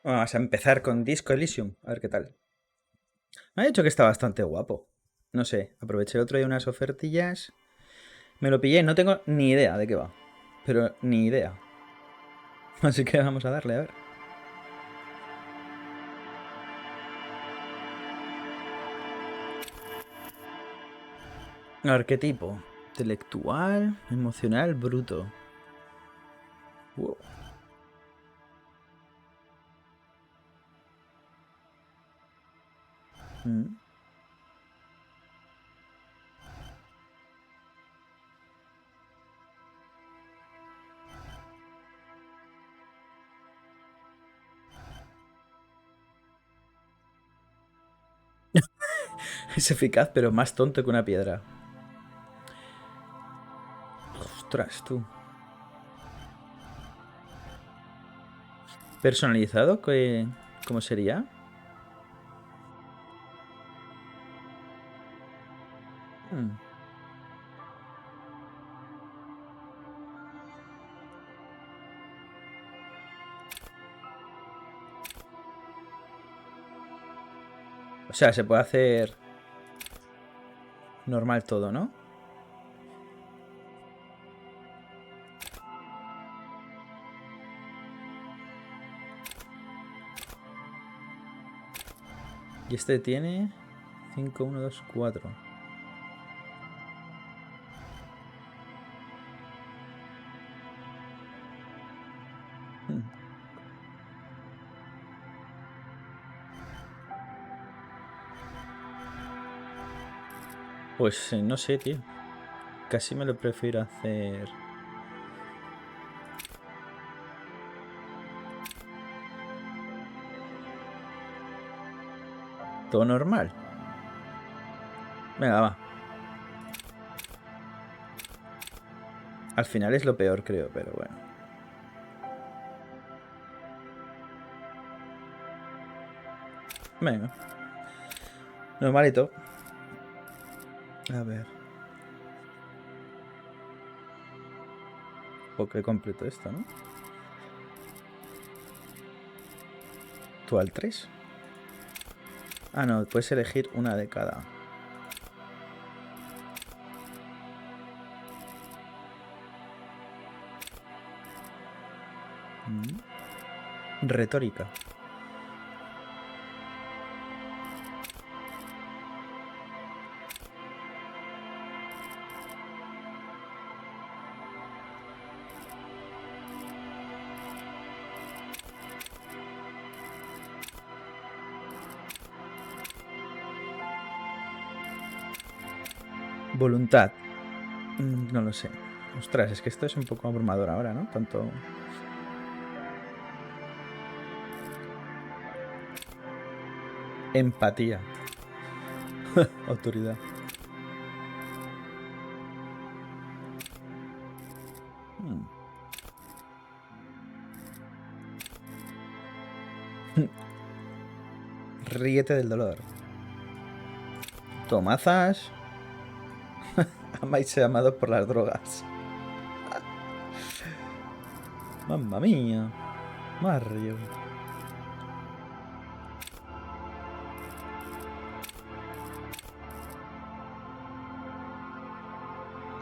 Vamos a empezar con Disco Elysium, a ver qué tal. Me ha dicho que está bastante guapo. No sé, aproveché el otro día unas ofertillas. Me lo pillé, no tengo ni idea de qué va. Pero ni idea. Así que vamos a darle, a ver. Arquetipo. Intelectual, emocional, bruto. Wow. Mm. Es eficaz, pero más tonto que una piedra. Ostras, tú. ¿Personalizado? ¿Cómo sería? Mm. O sea, se puede hacer normal todo, ¿no? Y este tiene 5, 1, 2, 4. Pues no sé, tío. Casi me lo prefiero hacer todo normal. Venga, va. Al final es lo peor, creo, pero bueno. Venga, normalito. A ver. Porque completo esto, ¿no? ¿Tú al 3? Ah, no, puedes elegir una de cada. Mm. Retórica. Voluntad. No lo sé. Ostras, es que esto es un poco abrumador ahora, ¿no? Tanto. Empatía. Autoridad. Hmm. Ríete del dolor. Tomazas. Ama y sea amado por las drogas. Mamma mía. Mario.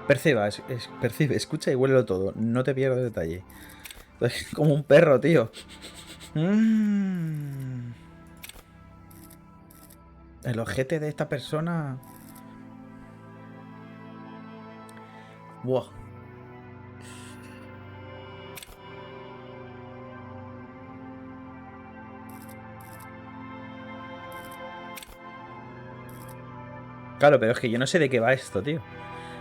Perciba, percibe, escucha y huélelo todo. No te pierdas detalle. Como un perro, tío. Mm. El ojete de esta persona. Buah. Claro, pero es que yo no sé de qué va esto, tío.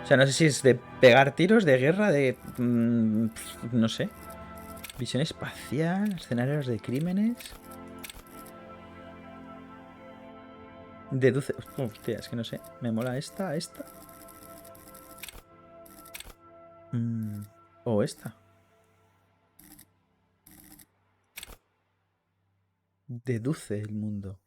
O sea, no sé si es de pegar tiros, de guerra, de. No sé. Visión espacial, escenarios de crímenes. Deduce. Hostia, es que no sé. Me mola esta. Mm, o esta. Deduce el mundo.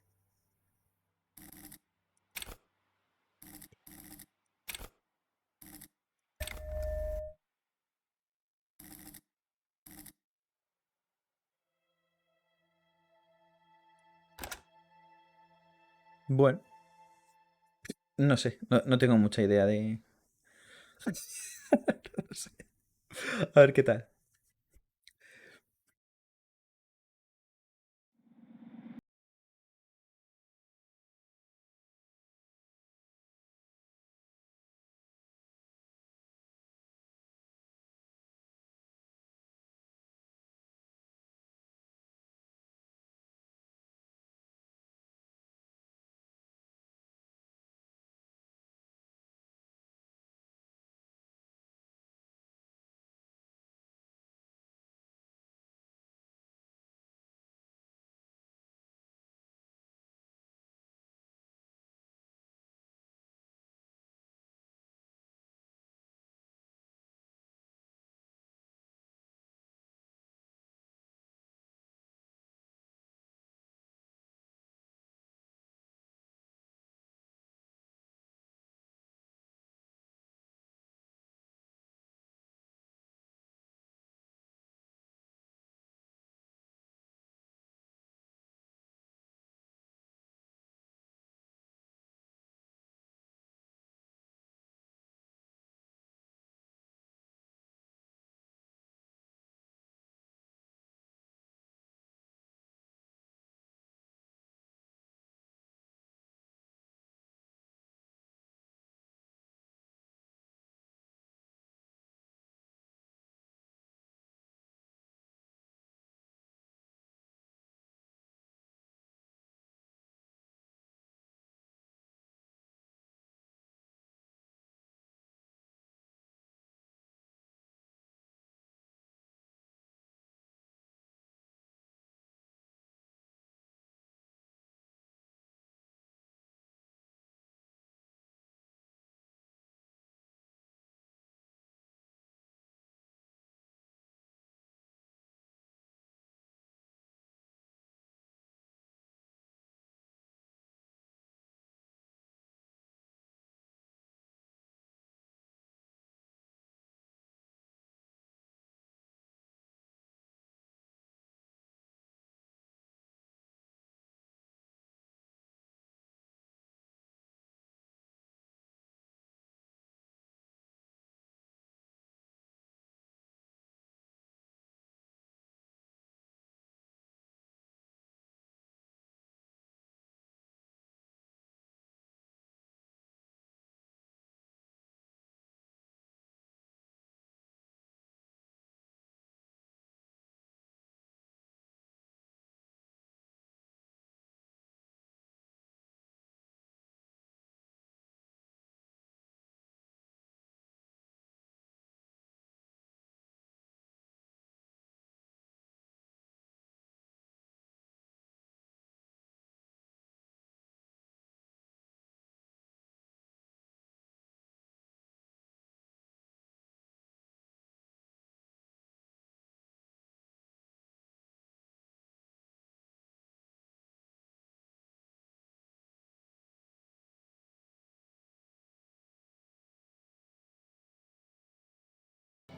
Bueno, no sé, no tengo mucha idea de... No sé. A ver qué tal.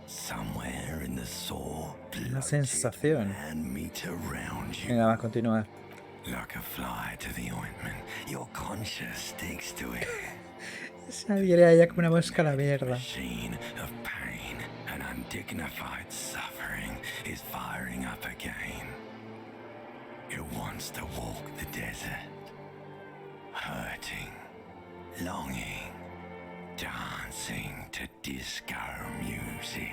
Somewhere in the sore, Una sensación. and meet around you. Venga, va a continuar. Like a fly to the ointment, your conscience sticks to it. Se adhiere a ella como una mosca a la mierda. Machine of pain and undignified suffering is firing up again. It wants to walk the desert, hurting, longing, dancing to disco music.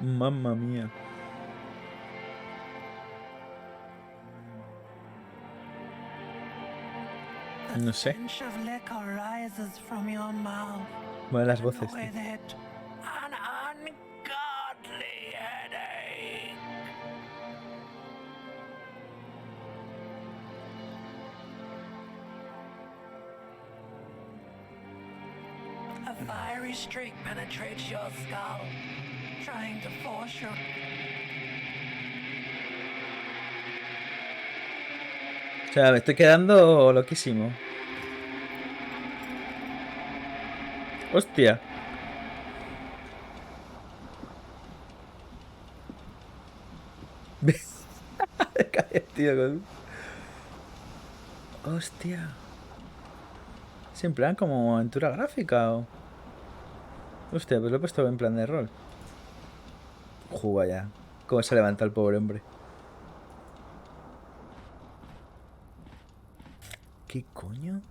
Mamma mía. No sé. Bueno, las voces. Tío. A fiery streak penetrates your skull, trying to force your... O sea, me estoy quedando loquísimo. Hostia. Me cae, tío, con... Hostia. ¿Es en plan como aventura gráfica o...? Hostia, pues lo he puesto en plan de rol. Ya. ¿Cómo se levanta el pobre hombre? ¿Qué coño?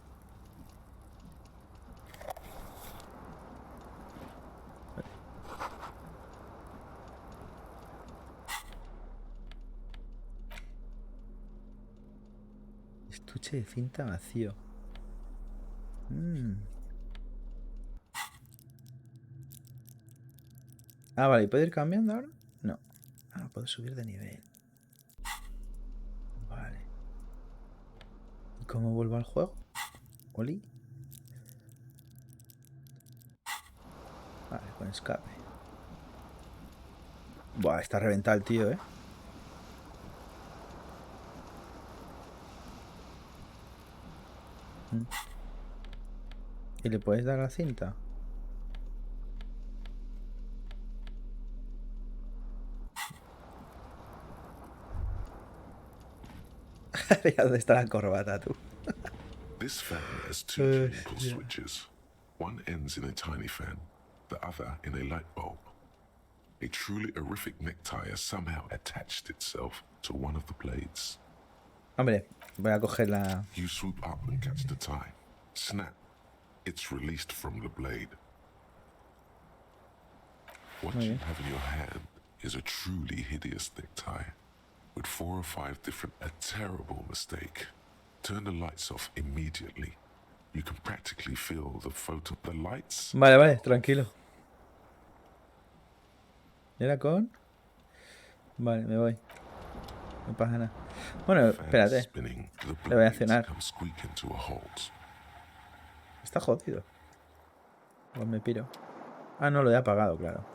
Estuche de cinta vacío. Ah, vale. ¿Y puedo ir cambiando ahora? No. Ah, puedo subir de nivel. Vale. ¿Y cómo vuelvo al juego? ¿Oli? Vale, con escape. Buah, está reventado el tío, ¿eh? ¿Y le puedes dar la cinta? ¿Dónde está la corbata, tú? This fan has two chemical switches. One ends in a tiny fan, the other in a light bulb. A truly horrific necktie has somehow attached itself to one of the blades. Hombre, voy a coger la... You swoop up and catch the tie. Snap. It's released from the blade. What you have in your hand is a truly hideous necktie with 4 or 5 different... A terrible mistake. Turn the lights off immediately. You can practically feel the photo. The lights. Vale, vale, tranquilo. ¿Era con? Vale, me voy. No pasa nada. Bueno, espérate. Le voy a accionar. Está jodido. Pues me piro. Ah, no, lo he apagado, claro.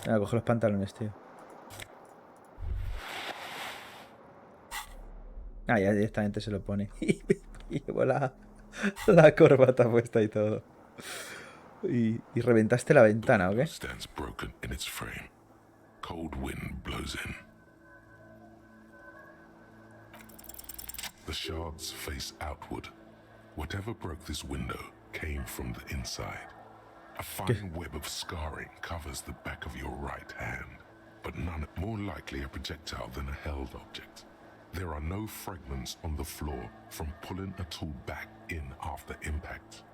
Voy a coger los pantalones, tío. Ah, ya directamente se lo pone. Y llevo la corbata puesta y todo. Y reventaste la ventana, ¿o qué? Cold wind blows in. The shards face outward. Whatever broke this window came from the inside. A fine web of scarring covers the back of your right hand, but none more likely a projectile than a held object. There are no fragments on the floor from pulling a tool back in after impact.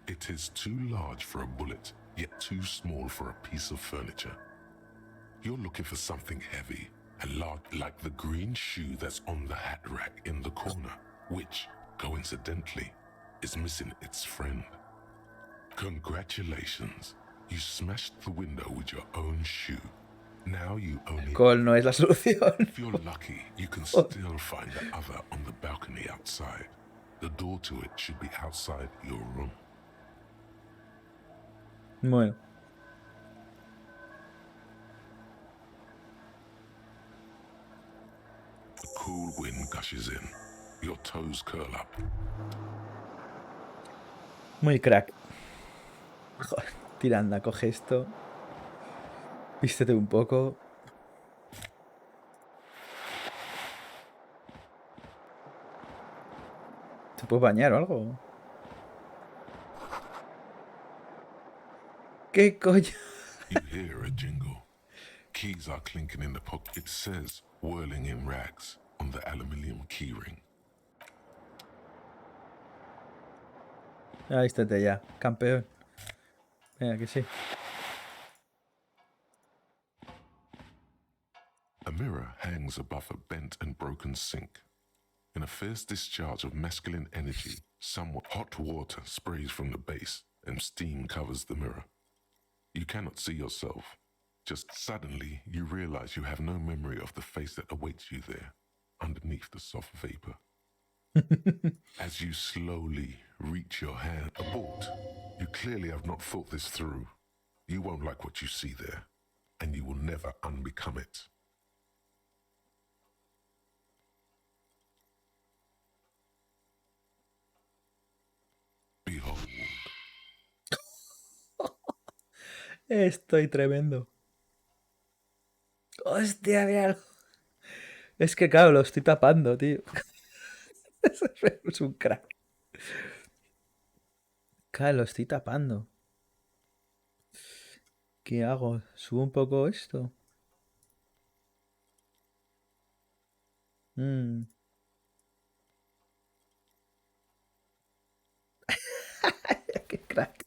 It is too large for a bullet, yet too small for a piece of furniture. You're looking for something heavy and large, like the green shoe that's on the hat rack in the corner, which, coincidentally, is missing its friend. Congratulations, you smashed the window with your own shoe. Now you only... Alcohol no es la solución. If you're lucky, you can still find the other on the balcony outside. The door to it should be outside your room. Bueno. The cool wind gushes in. Your toes curl up. Muy crack. Joder, tiranda, coge esto. Vístete un poco. ¿Te puedes bañar o algo? ¿Qué coño? You hear a jingle. Keys are clinking in the pocket. It says, whirling in rags, on the aluminium keyring. Ahí estate ya, campeón. Venga, que sí. A mirror hangs above a bent and broken sink. In a fierce discharge of masculine energy, somewhat hot water sprays from the base and steam covers the mirror. You cannot see yourself. Just suddenly, you realize you have no memory of the face that awaits you there, underneath the soft vapor. As you slowly reach your hand, abort. You clearly have not thought this through. You won't like what you see there, and you will never unbecome it. Behold. Estoy tremendo. Hostia, míralo. Es que claro, lo estoy tapando, tío. Es un crack. Claro, lo estoy tapando. ¿Qué hago? ¿Subo un poco esto? Mm. Qué crack.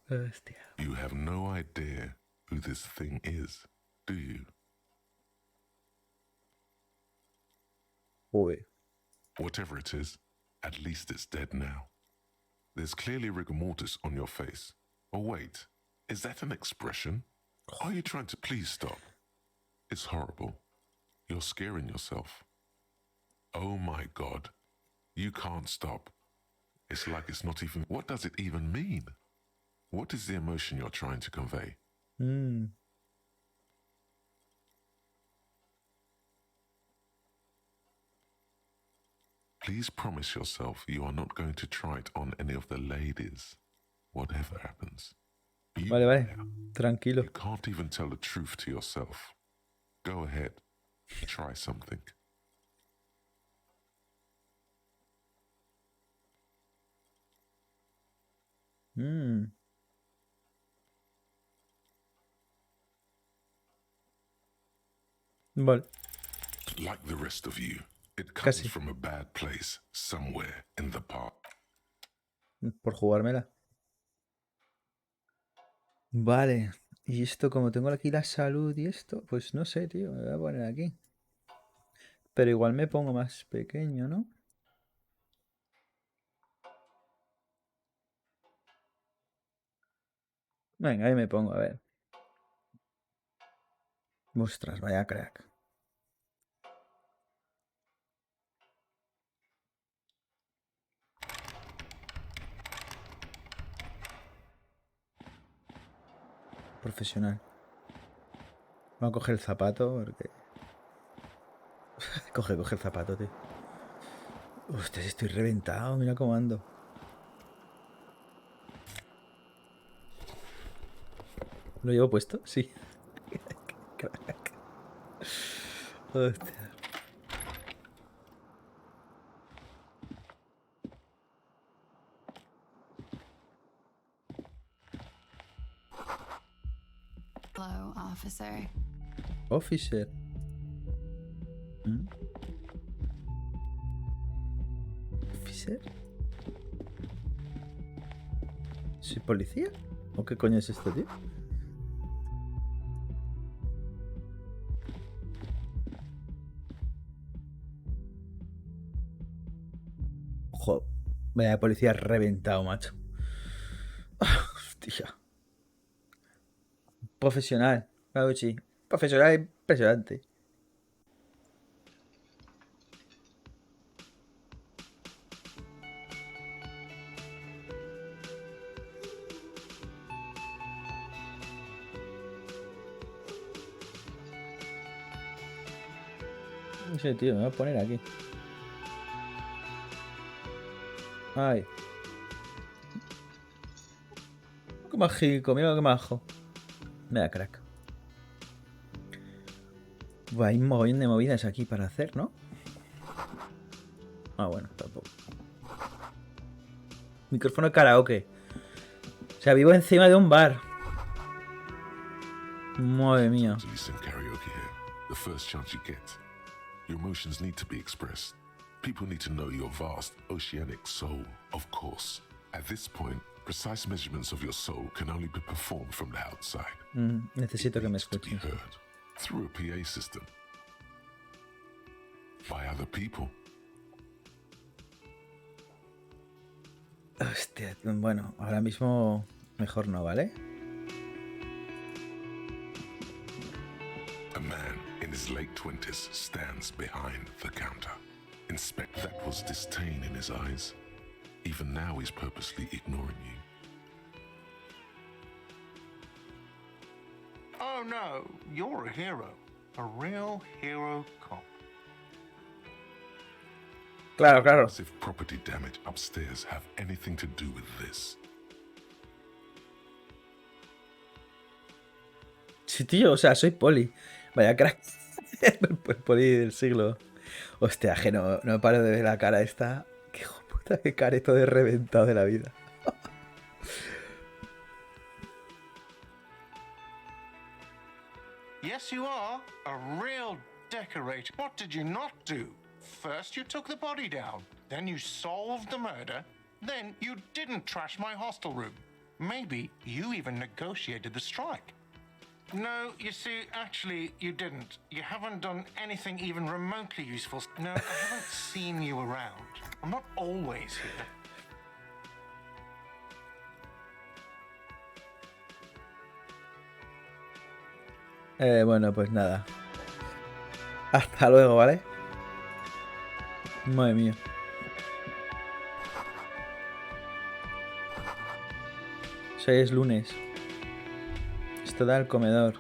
Hostia. You have no idea who this thing is, do you? Uy. Whatever it is, at least it's dead now. There's clearly rigor mortis on your face. Oh, wait, is that an expression? Are you trying to please stop? It's horrible. You're scaring yourself. Oh my God. You can't stop. It's like it's not even. What does it even mean? What is the emotion you're trying to convey? Mm. Please promise yourself you are not going to try it on any of the ladies, whatever happens. You, Vale, vale. there, Tranquilo. you can't even tell the truth to yourself. Go ahead. Try something. Mm. Vale. Like the rest of you, it comes Casi. from a bad place somewhere in the park. Por jugármela. Vale. Y esto, como tengo aquí la salud y esto, pues no sé, tío. Me voy a poner aquí. Pero igual me pongo más pequeño, ¿no? Venga, ahí me pongo, a ver. Ostras, vaya crack. Profesional. Voy a coger el zapato porque... coge el zapato, tío. Hostia, si estoy reventado, mira cómo ando. ¿Lo llevo puesto? Sí. Crack. Hostia. Hello, officer. Officer. ¿Mm? ¿Officer? ¿Soy policía? ¿O qué coño es esto, tío? Joder. Vaya policía reventado, macho. Hostia. Profesional. Claro que sí. Profesional impresionante. No sé, tío, me voy a poner aquí. Ay. Qué mágico, mira qué majo. Mira, crack. Buah, hay un mogollón de movidas aquí para hacer, ¿no? Ah, bueno, tampoco. Micrófono de karaoke. O sea, vivo encima de un bar. Madre mía. So you sing karaoke here, the first chance you get. Your emotions need to be expressed. People need to know your vast oceanic soul, of course. At this point, precise measurements of your soul can only be performed from the outside. Necesito que me Needs to be escuches. heard through a PA system by other people. Hostia, bueno, ahora mismo mejor no, ¿vale? A man in his late 20s stands behind the counter. Inspect. That was disdain in his eyes. Even now he's purposely ignoring you. Oh no, you're a hero. A real hero cop. Claro, claro. As if property damage upstairs have anything to do with this. Sí, tío, o sea, soy poli. Vaya crack. El poli del siglo. Hostia, que no paro de ver la cara esta. Qué hijo de puta, qué careto de reventado de la vida. Yes, you are. A real decorator. What did you not do? First, you took the body down. Then you solved the murder. Then you didn't trash my hostel room. Maybe you even negotiated the strike. No, you see, actually, you didn't. You haven't done anything even remotely useful. No, I haven't seen you around. I'm not always here. Bueno, pues nada. Hasta luego, ¿vale? Madre mía. Hoy es lunes. Esto da al comedor.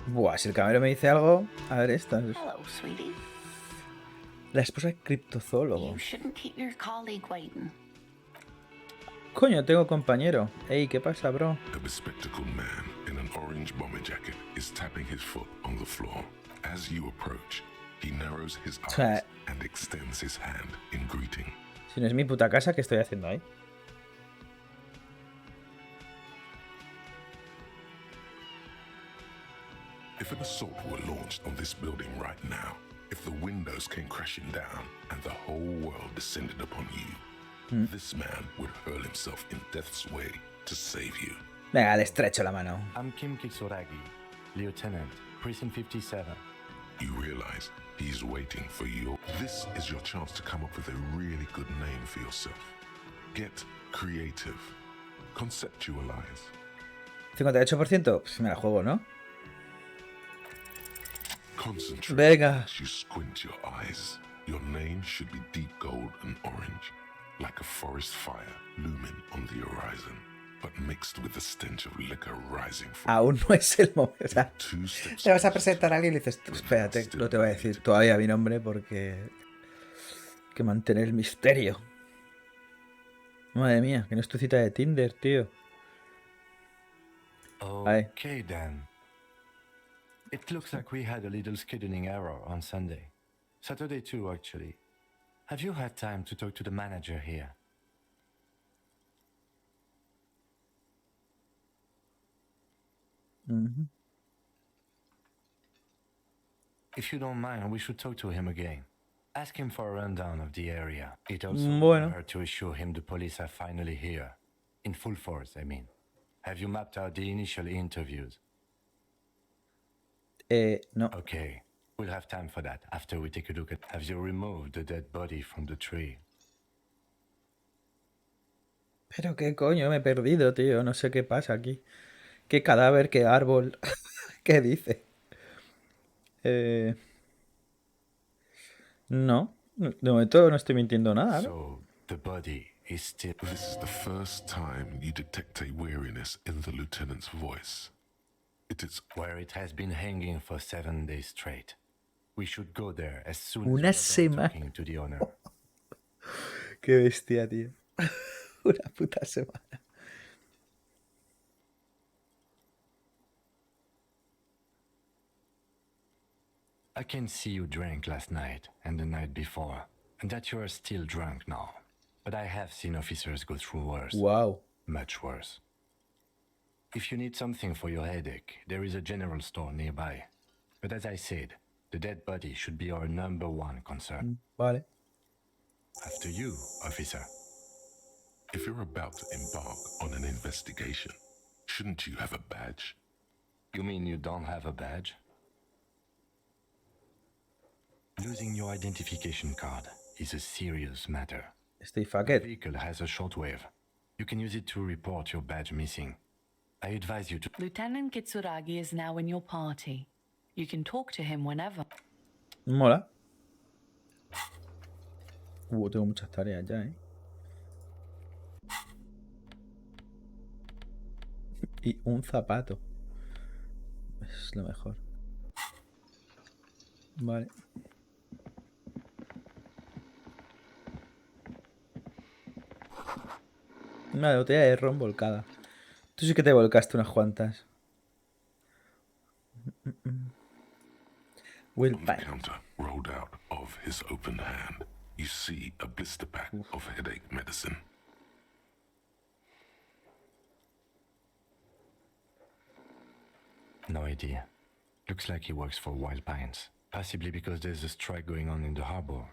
Buah, si el camarero me dice algo... A ver, esta. Hello, sweetie. La esposa de criptozoólogo. You shouldn't keep your colleague waiting. Coño, tengo compañero. Ey, ¿qué pasa, bro? A bespectacled man in an orange bomber jacket is tapping his foot on the floor. As you approach, he narrows his eyes and extends his hand in greeting. Si no es mi puta casa, ¿qué estoy haciendo ahí? If an assault were launched on this building right now, if the windows came crashing down and the whole world descended upon you, this man would hurl himself in death's way to save you. Venga, le estrecho la mano. I'm Kim Kitsuragi, Lieutenant, Precinct 57. You realize he's waiting for you. This is your chance to come up with a really good name for yourself. Get creative. Conceptualize. 58%, pues me la juego, ¿no? Concentrate Venga. as you squint your eyes. Your name should be deep gold and orange, like a forest fire looming on the horizon, but mixed with the stench of liquor rising from Aún no es el momento. O sea, two steps. te vas a presentar a alguien y le dices, espérate, no te voy a decir todavía mi nombre porque hay que mantener el misterio. Madre mía, que no es tu cita de Tinder, tío. Okay, then. It looks like we had a little scheduling error on Sunday. Saturday too, actually. Have you had time to talk to the manager here? If you don't mind, we should talk to him again. Ask him for a rundown of the area. It also Bueno. hurt to assure him the police are finally here. In full force, I mean. Have you mapped out the initial interviews? No. Okay, we'll have time for that after we take a look at... Have you removed the dead body from the tree? Pero qué coño, me he perdido, tío. No sé qué pasa aquí. ¿Qué cadáver, qué árbol? ¿Qué dice? No. De momento no estoy mintiendo nada, ¿no? So, the body is still... This is the first time you detect a weariness in the lieutenant's voice. It is Where it has been hanging for 7 days straight. We should go there as soon Una as we're done semana. talking to the owner. Qué bestia, tío. Una puta semana. I can see you drank last night and the night before, and that you are still drunk now. But I have seen officers go through worse. Wow. Much worse. If you need something for your headache, there is a general store nearby. But as I said, the dead body should be our number one concern. Vale. After you, officer. if you're about to embark on an investigation, shouldn't you have a badge? You mean you don't have a badge? Losing your identification card is a serious matter. Estoy The fucked. vehicle has a shortwave. You can use it to report your badge missing. I advise you to... Lieutenant Kitsuragi is now in your party. You can talk to him whenever. Mola. Tengo muchas tareas ya, ¿eh? Y un zapato. Es lo mejor. Vale. Una botella de ron volcada. Tú sí que te volcaste unas cuantas. Will On the Pine. counter, rolled out of his open hand, you see a blister pack of headache medicine. No idea. Looks like he works for Wild Pines. Possibly because there's a strike going on in the harbor.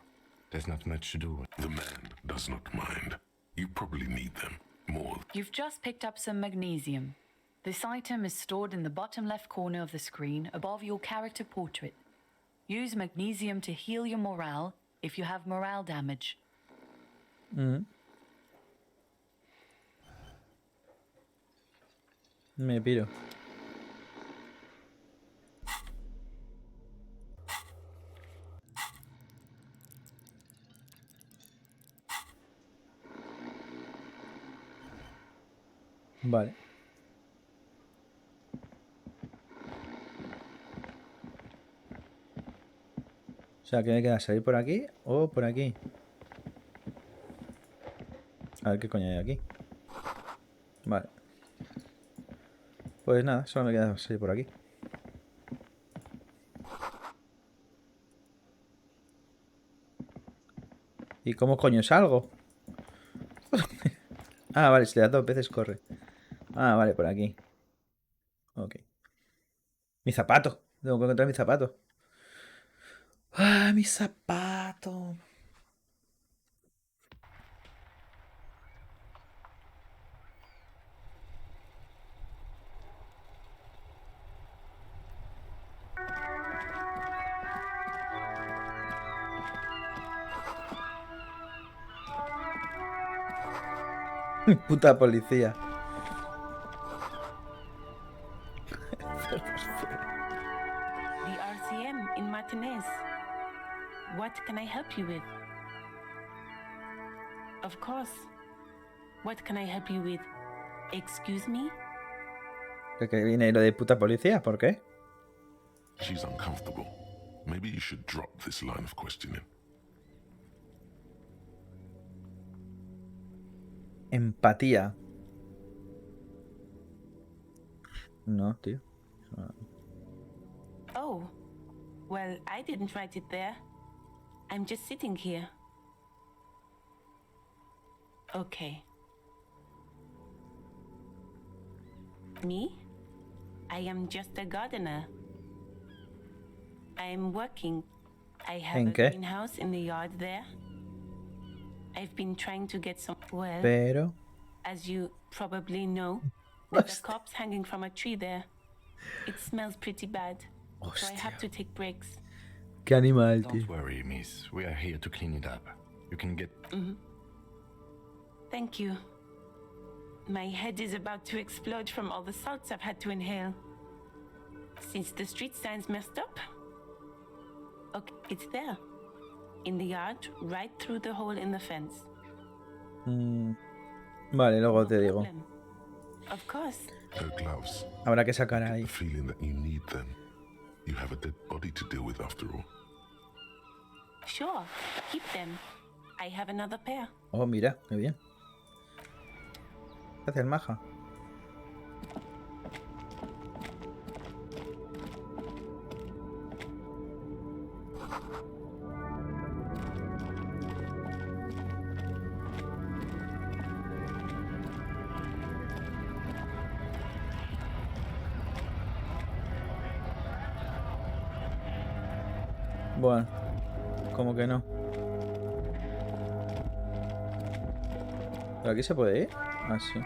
There's not much to do. The man does not mind. You probably need them more. You've just picked up some magnesium. This item is stored in the bottom left corner of the screen above your character portrait. Use magnesium to heal your morale if you have morale damage. Me piro. Vale. O sea, ¿qué me queda? ¿Salir por aquí o por aquí? A ver qué coño hay aquí. Vale. Pues nada, solo me queda salir por aquí. ¿Y cómo coño salgo? Ah, vale, si le das 2 veces corre. Ah, vale, por aquí. Ok. Mi zapato. Tengo que encontrar mi zapato. Ah, mi zapato. Puta policía. The RCM in Martinez. What can I help you with? Of course. What can I help you with? Excuse me? ¿Qué viene lo de puta policía? ¿Por qué? She's uncomfortable. Maybe you should drop this line of questioning. Empatía. No, tío. Oh. Well, I didn't write it there. I'm just sitting here. Okay. Me? I am just a gardener. I am working. I have ¿En a qué? greenhouse in the yard there. I've been trying to get some. Well, Pero... as you probably know, there's a Hostia. corpse hanging from a tree there. It smells pretty bad, so I have Hostia. to take breaks. Qué animal, tío. Don't worry, miss. We are here to clean it up. You can get... Thank you. My head is about to explode from all the salts I've had to inhale. Since the street sign's messed up. Okay, it's there. In the yard, right through the hole in the fence. Vale, luego No te digo. problem. Of course. Her gloves. Habrá que sacar The ahí. feeling that you need them. You have a dead body to deal with after all. Sure, keep them. I have another pair. Oh, mira, qué bien. ¿Qué haces, maja? Bueno, como que no. ¿Pero aquí se puede ir? Ah, sí.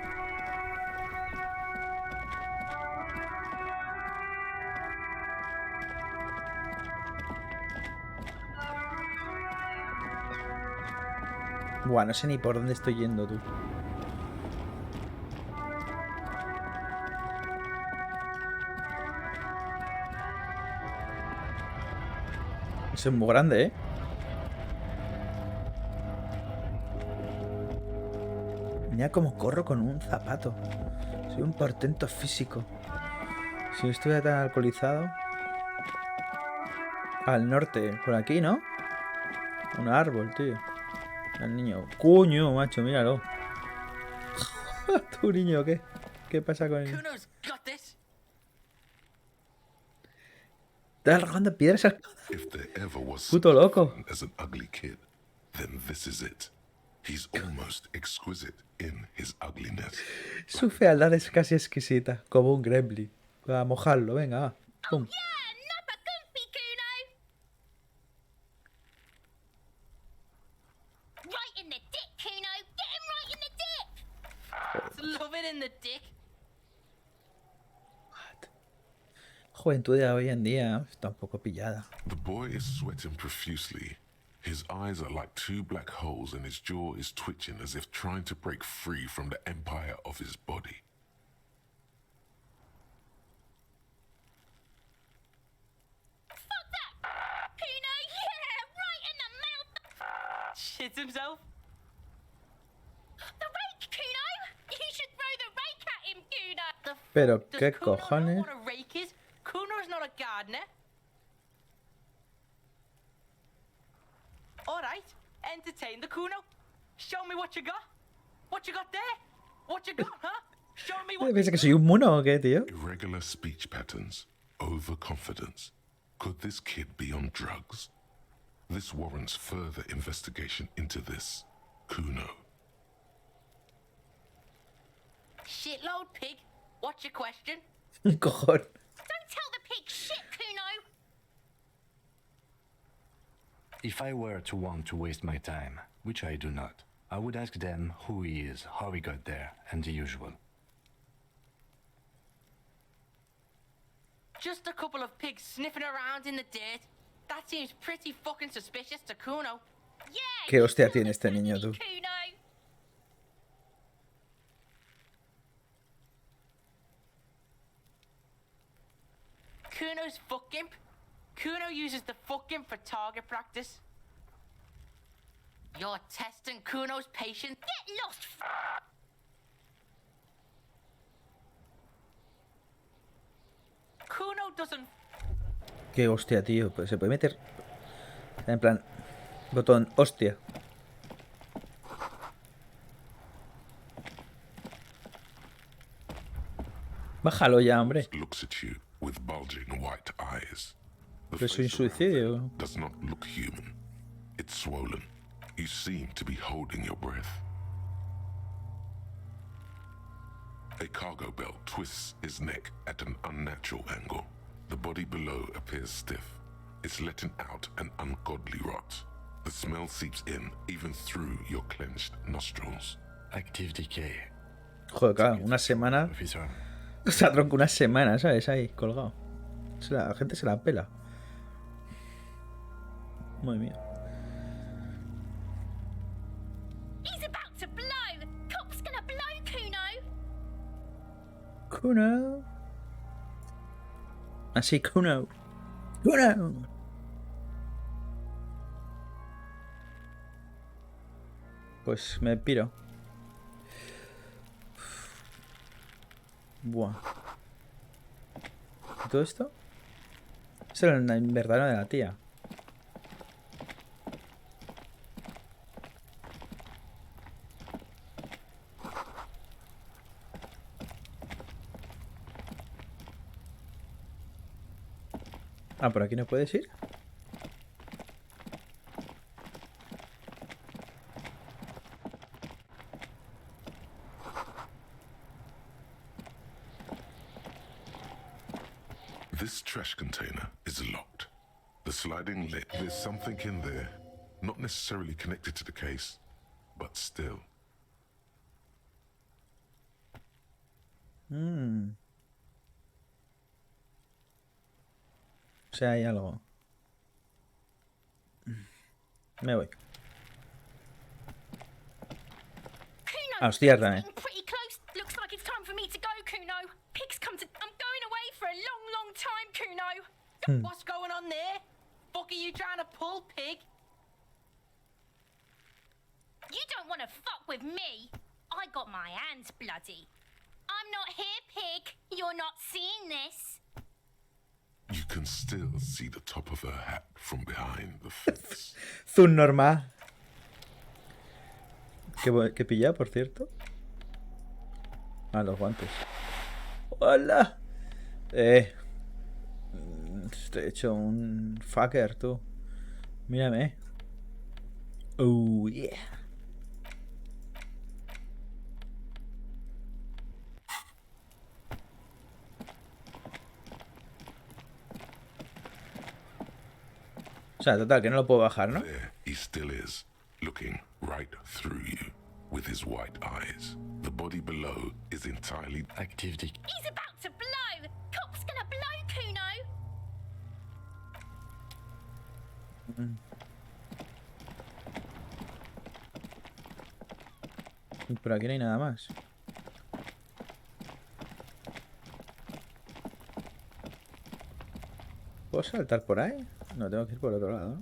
Buah, no sé ni por dónde estoy yendo, tú. Eso es muy grande, ¿eh? Mira cómo corro con un zapato. Soy un portento físico. Si no estuviera tan alcoholizado... Al norte, por aquí, ¿no? Un árbol, tío. El niño. ¡Coño, macho! Míralo. ¿Tu niño qué? ¿Qué pasa con él? Kuno's got this. Está arrojando piedras al... If there ever was Puto such a loco. thing as an ugly kid, then this is it. He's almost exquisite in his ugliness. Su fealdad es casi exquisita, como un gremlin. A mojarlo, venga, va. Pum. Napa goofy, Kuno! Right in the dick, Kuno! Get him right in the dick! It's love it in the dick. Juventud de hoy en día está un poco pillada. The boy is sweating profusely. His eyes are like two black holes and his jaw is twitching as if trying to break free from the empire of his body. Fuck that! Kuno, yeah! Right in the mouth! Shits himself. The rake, Kuno! You should throw the rake at him, Kuno! Pero, Does ¿qué Kuno know cojones? what a rake is? Kuno's not a gardener. Alright, entertain the Kuno. Show me what you got. What you got there? What you got, huh? Show me what ¿Piensa que soy un mono o qué, tío? Irregular speech patterns, overconfidence. Could this kid be on drugs? This warrants further investigation into this Kuno. shitload pig. What's your question? Un cojón. Don't tell the pig shit, Kuno! If I were to want to waste my time, which I do not, I would ask them who he is, how he got there, and the usual. Just a couple of pigs sniffing around in the dirt. That seems pretty fucking suspicious to Kuno. Yeah! ¿Qué you hostia killed tiene the este niño, family, tú? Kuno! Kuno's fuck gimp. Kuno uses the fuck gimp for target practice. You're testing Kuno's patience. Get lost, Kuno doesn't. Qué hostia, tío. Pues se puede meter. En plan. Botón, hostia. Bájalo ya, hombre. Looks at you with bulging white eyes. The Pero soy un face around suicidio. there does not look human. It's swollen. You seem to be holding your breath. A cargo belt twists his neck at an unnatural angle. The body below appears stiff. It's letting out an ungodly rot. The smell seeps in, even through your clenched nostrils. Active decay. Joder, claro, una semana. Officer. O sea, tronco, una semana, ¿sabes? Ahí, colgado. La gente se la pela. Madre mía. He's about to blow! Cop's gonna blow, Kuno! Kuno. Así, Kuno. Kuno. Pues me piro. Buah. ¿Y todo esto? Es el invernadero de la tía. Ah, por aquí no puedes ir. This trash container is locked. The sliding lid, there's something in there. Not necessarily connected to the case, but still. O sea, hay algo. Me voy. Kuno! Ah, hostia, it's también. getting pretty close. Looks like it's time for me to go, Kuno. Pigs come to... I'm going away for a long, long time, Kuno. What's going on there? Fuck are you trying to pull, pig? You don't want to fuck with me. I got my hands bloody. I'm not here, pig. You're not seeing this. You can still see the top of her hat from behind the fence. Zoom normal. ¿Qué pilla, por cierto? Ah, los guantes. ¡Hola! Estoy hecho un fucker, tú. Mírame. Oh, yeah. O sea, total, que no lo puedo bajar, ¿no? There he still is, looking right through you with his white eyes. The body below is entirely Activity. He's about to blow! Cock's gonna blow, Kuno! Y por aquí no hay nada más. ¿Puedo saltar por ahí? No, tengo que ir por otro lado.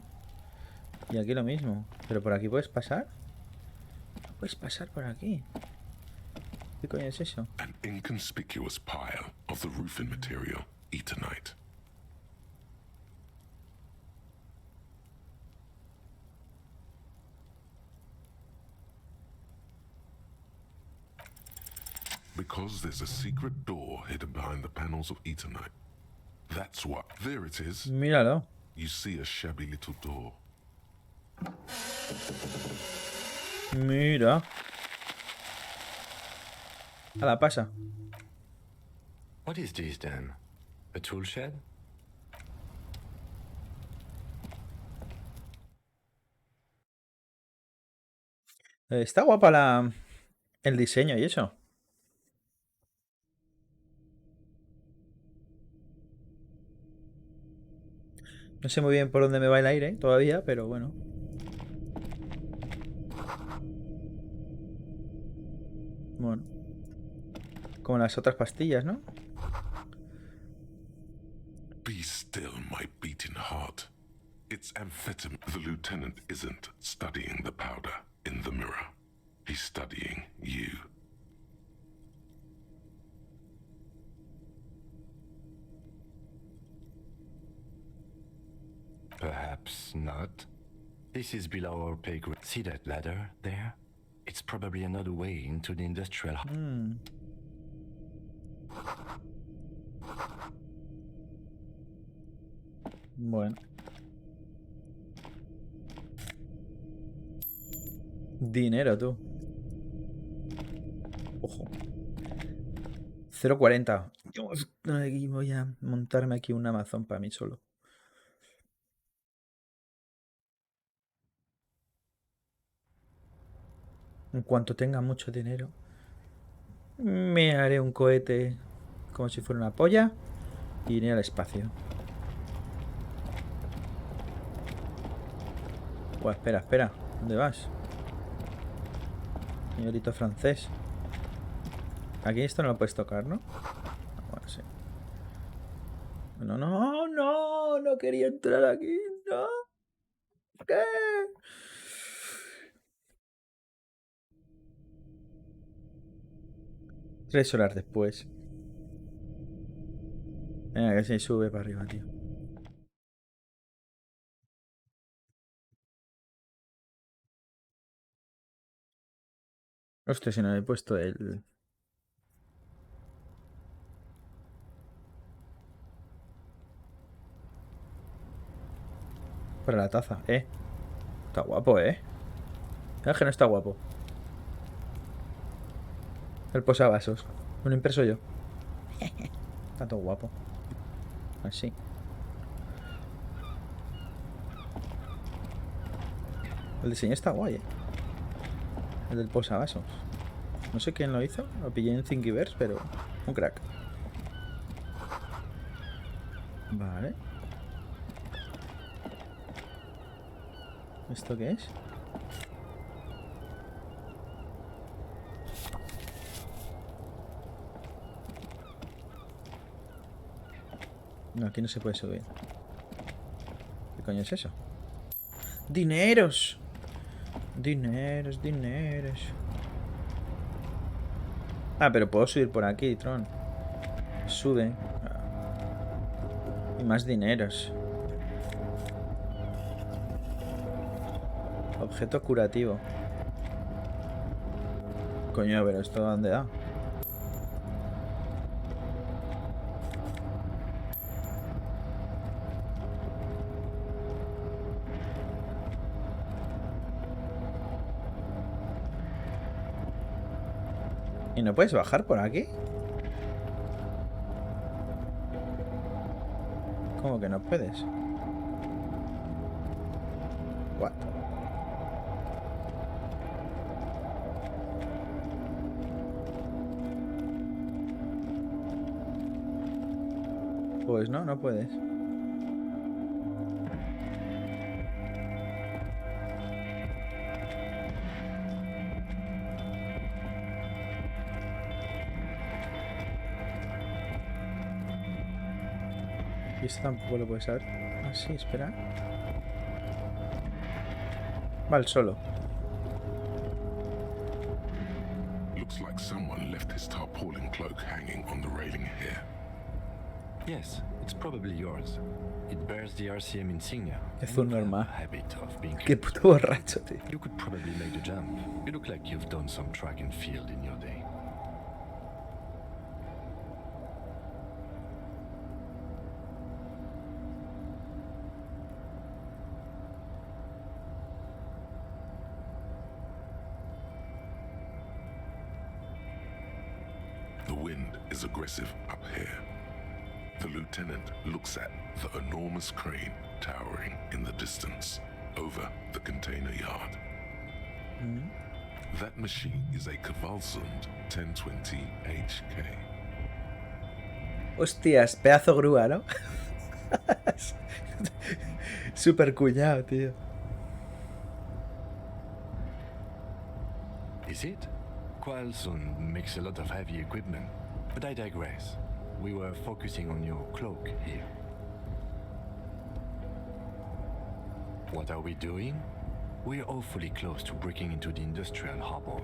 Y aquí lo mismo. ¿Pero por aquí puedes pasar? No puedes pasar por aquí. ¿Qué coño es eso? an inconspicuous pile of the roofing material, Eternite. Because there's a secret door hidden behind the panels of Eternite. That's what. There it is. Míralo. You see a shabby little door. Mira. A la pasa. What is this then? A tool shed? Está guapa el diseño y eso. No sé muy bien por dónde me va el aire todavía, pero bueno. Bueno. Como las otras pastillas, ¿no? Be still, my beating heart. It's amphetamine. The lieutenant isn't studying the powder in the mirror. He's studying you. Perhaps not. This is below our pay grade. See that ladder there? It's probably another way into the industrial. Bueno. Dinero, tú. Ojo. 0,40. Aquí voy a montarme aquí un Amazon para mí solo. En cuanto tenga mucho dinero, me haré un cohete como si fuera una polla y iré al espacio. Buah, espera, espera. ¿Dónde vas? Señorito francés. Aquí esto no lo puedes tocar, ¿no? Bueno, sí. No, no, no. No quería entrar aquí. No. ¿Qué? Tres horas después. Venga, que se sube para arriba, tío. Hostia, si no he puesto el... Para la taza, Está guapo, Es que no está guapo. El posavasos. Me lo impreso yo. Está todo guapo. Así. El diseño está guay, El del posavasos. No sé quién lo hizo. Lo pillé en Thingiverse, pero... Un crack. Vale. ¿Esto qué es? No, aquí no se puede subir. ¿Qué coño es eso? ¡Dineros! Dineros, dineros. Ah, pero puedo subir por aquí, Tron. Sube. Y más dineros. Objeto curativo. Coño, pero ¿esto dónde da? ¿Y no puedes bajar por aquí? ¿Cómo que no puedes? What? Pues no, no puedes. Y esto tampoco lo puedes saber. Ah, sí, espera. Vale, solo. Looks like someone left his tarpaulin cloak hanging on the railing here. Yes, it's probably yours. It bears the RCM insignia. Es un and you have normal. a habit of being Qué puto borracho, tío. You could probably make the jump. You look like you've done some track and field in your day. The wind is aggressive up here. The lieutenant looks at the enormous crane towering in the distance over the container yard. That machine is a Kvalsund 1020 HK. Hostias, pedazo grúa, ¿no? Súper cuñado, tío. Is it? Kvalsund makes a lot of heavy equipment, but I digress. We were focusing on your cloak here. What are we doing? We're awfully close to breaking into the industrial harbor.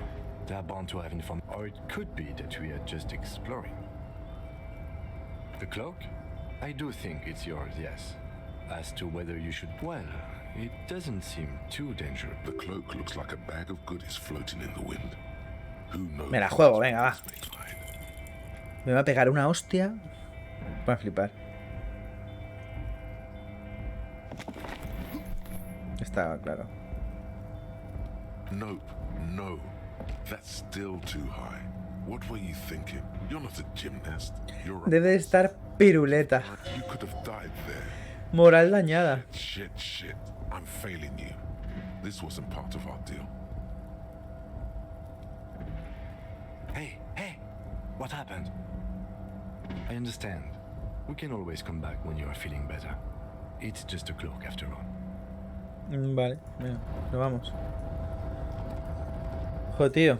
They're bound to have information, or it could be that we are just exploring. The cloak? I do think it's yours, yes. As to whether you should, well, it doesn't seem too dangerous. The cloak looks like a bag of goodies floating in the wind. Who knows? Me la juego, venga, va. what's behind? Me va a pegar una hostia. Va a flipar. Estaba claro. Nope, no. That's still too high. What were you thinking? You're not a gymnast. You're a... Debe de estar piruleta. You could have died there. Moral dañada. Shit. I'm failing you. This wasn't part of our deal. Hey, what happened? I understand. We can always come back when you are feeling better. It's just a cloak after all. Vale, venga, nos vamos. Joder, tío.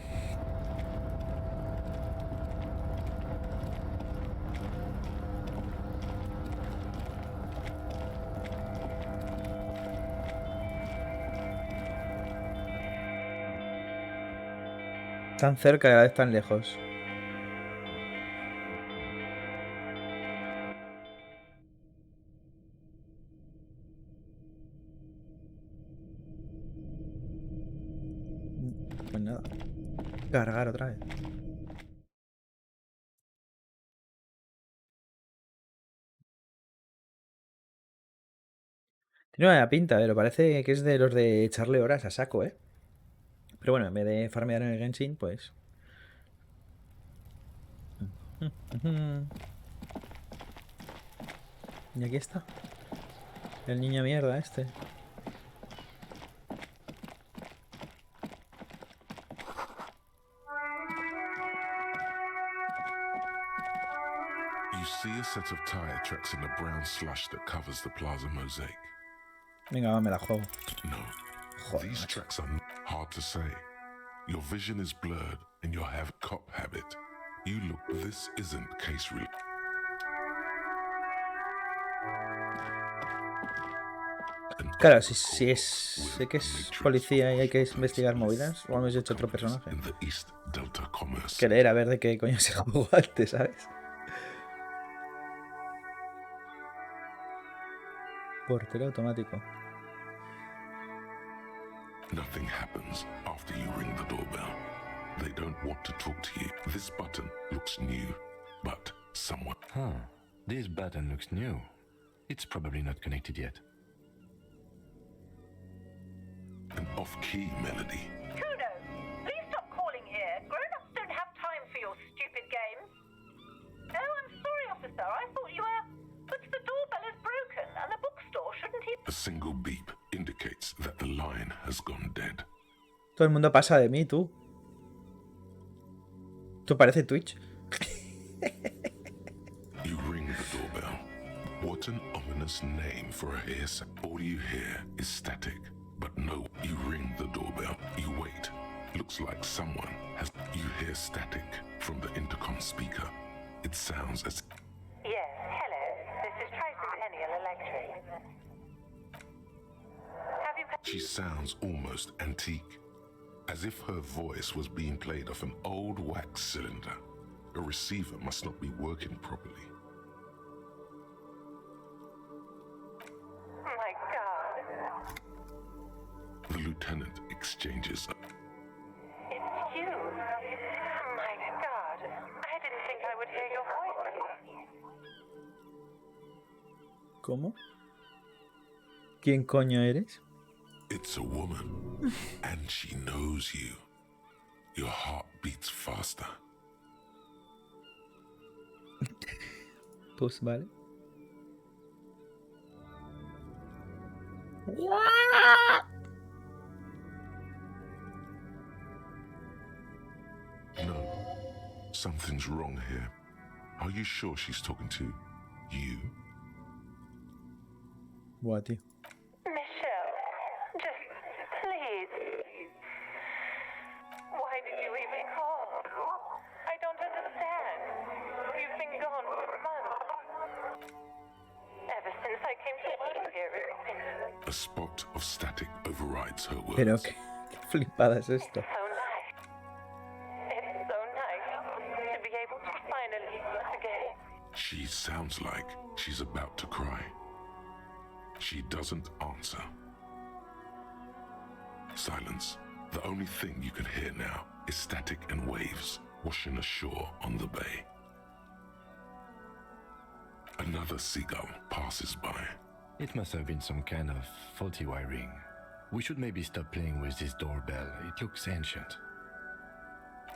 Tan cerca y a la vez tan lejos. Pues nada. Cargar otra vez. Tiene una pinta, pero parece que es de los de echarle horas a saco, ¿eh? Pero bueno, en vez de farmear en el Genshin, pues... Y aquí está. El niño mierda este. You see a set of tire tracks in the brown slush that covers the plaza mosaic. Venga, va, me la juego. No, Joder, these macho. tracks are hard to say. Your vision is blurred and you have cop habit. You look, this isn't case real. Claro, si es... Sé que es policía y hay que investigar movidas. O hemos hecho otro personaje. In the East Delta Commerce. Que leer a ver de qué coño se jugó antes, ¿sabes? Portero automático. Nothing happens after you ring the doorbell. They don't want to talk to you. This button looks new, but someone... Huh. This button looks new. It's probably not connected yet. An off-key melody. Kuno, please stop calling here. Grown-ups don't have time for your stupid games. Oh, I'm sorry, officer. I thought you were... But the doorbell is broken, and the bookstore shouldn't even... A single beep indicates that the line has gone dead. Todo el mundo pasa de mí, tú. Tú parece Twitch. You ring the doorbell. What an ominous name for a hearsay. All you hear is static. But no, you ring the doorbell. You wait. Looks like someone has... You hear static from the intercom speaker. It sounds as... Yes, hello. This is Tricentennial Electric. Have you... She sounds almost antique. As if her voice was being played off an old wax cylinder. A receiver must not be working properly. My God. The lieutenant exchanges. It's you. My God. I didn't think I would hear your voice. ¿Cómo? ¿Quién coño eres? It's a woman, and she knows you. Your heart beats faster. Pues vale. No, something's wrong here. Are you sure she's talking to you? Buah, tío. Michelle, just please. Why did you even call? I don't understand. You've been gone for months. Ever since I came to work here, A spot of static overrides her words. Pero qué flipada es esto. so nice. It's so nice to be able to finally meet again. She sounds like she's about to cry. She doesn't answer. Silence. The only thing you can hear now is static and waves washing ashore on the bay. Another seagull passes by. It must have been some kind of faulty wiring. We should maybe stop playing with this doorbell. It looks ancient.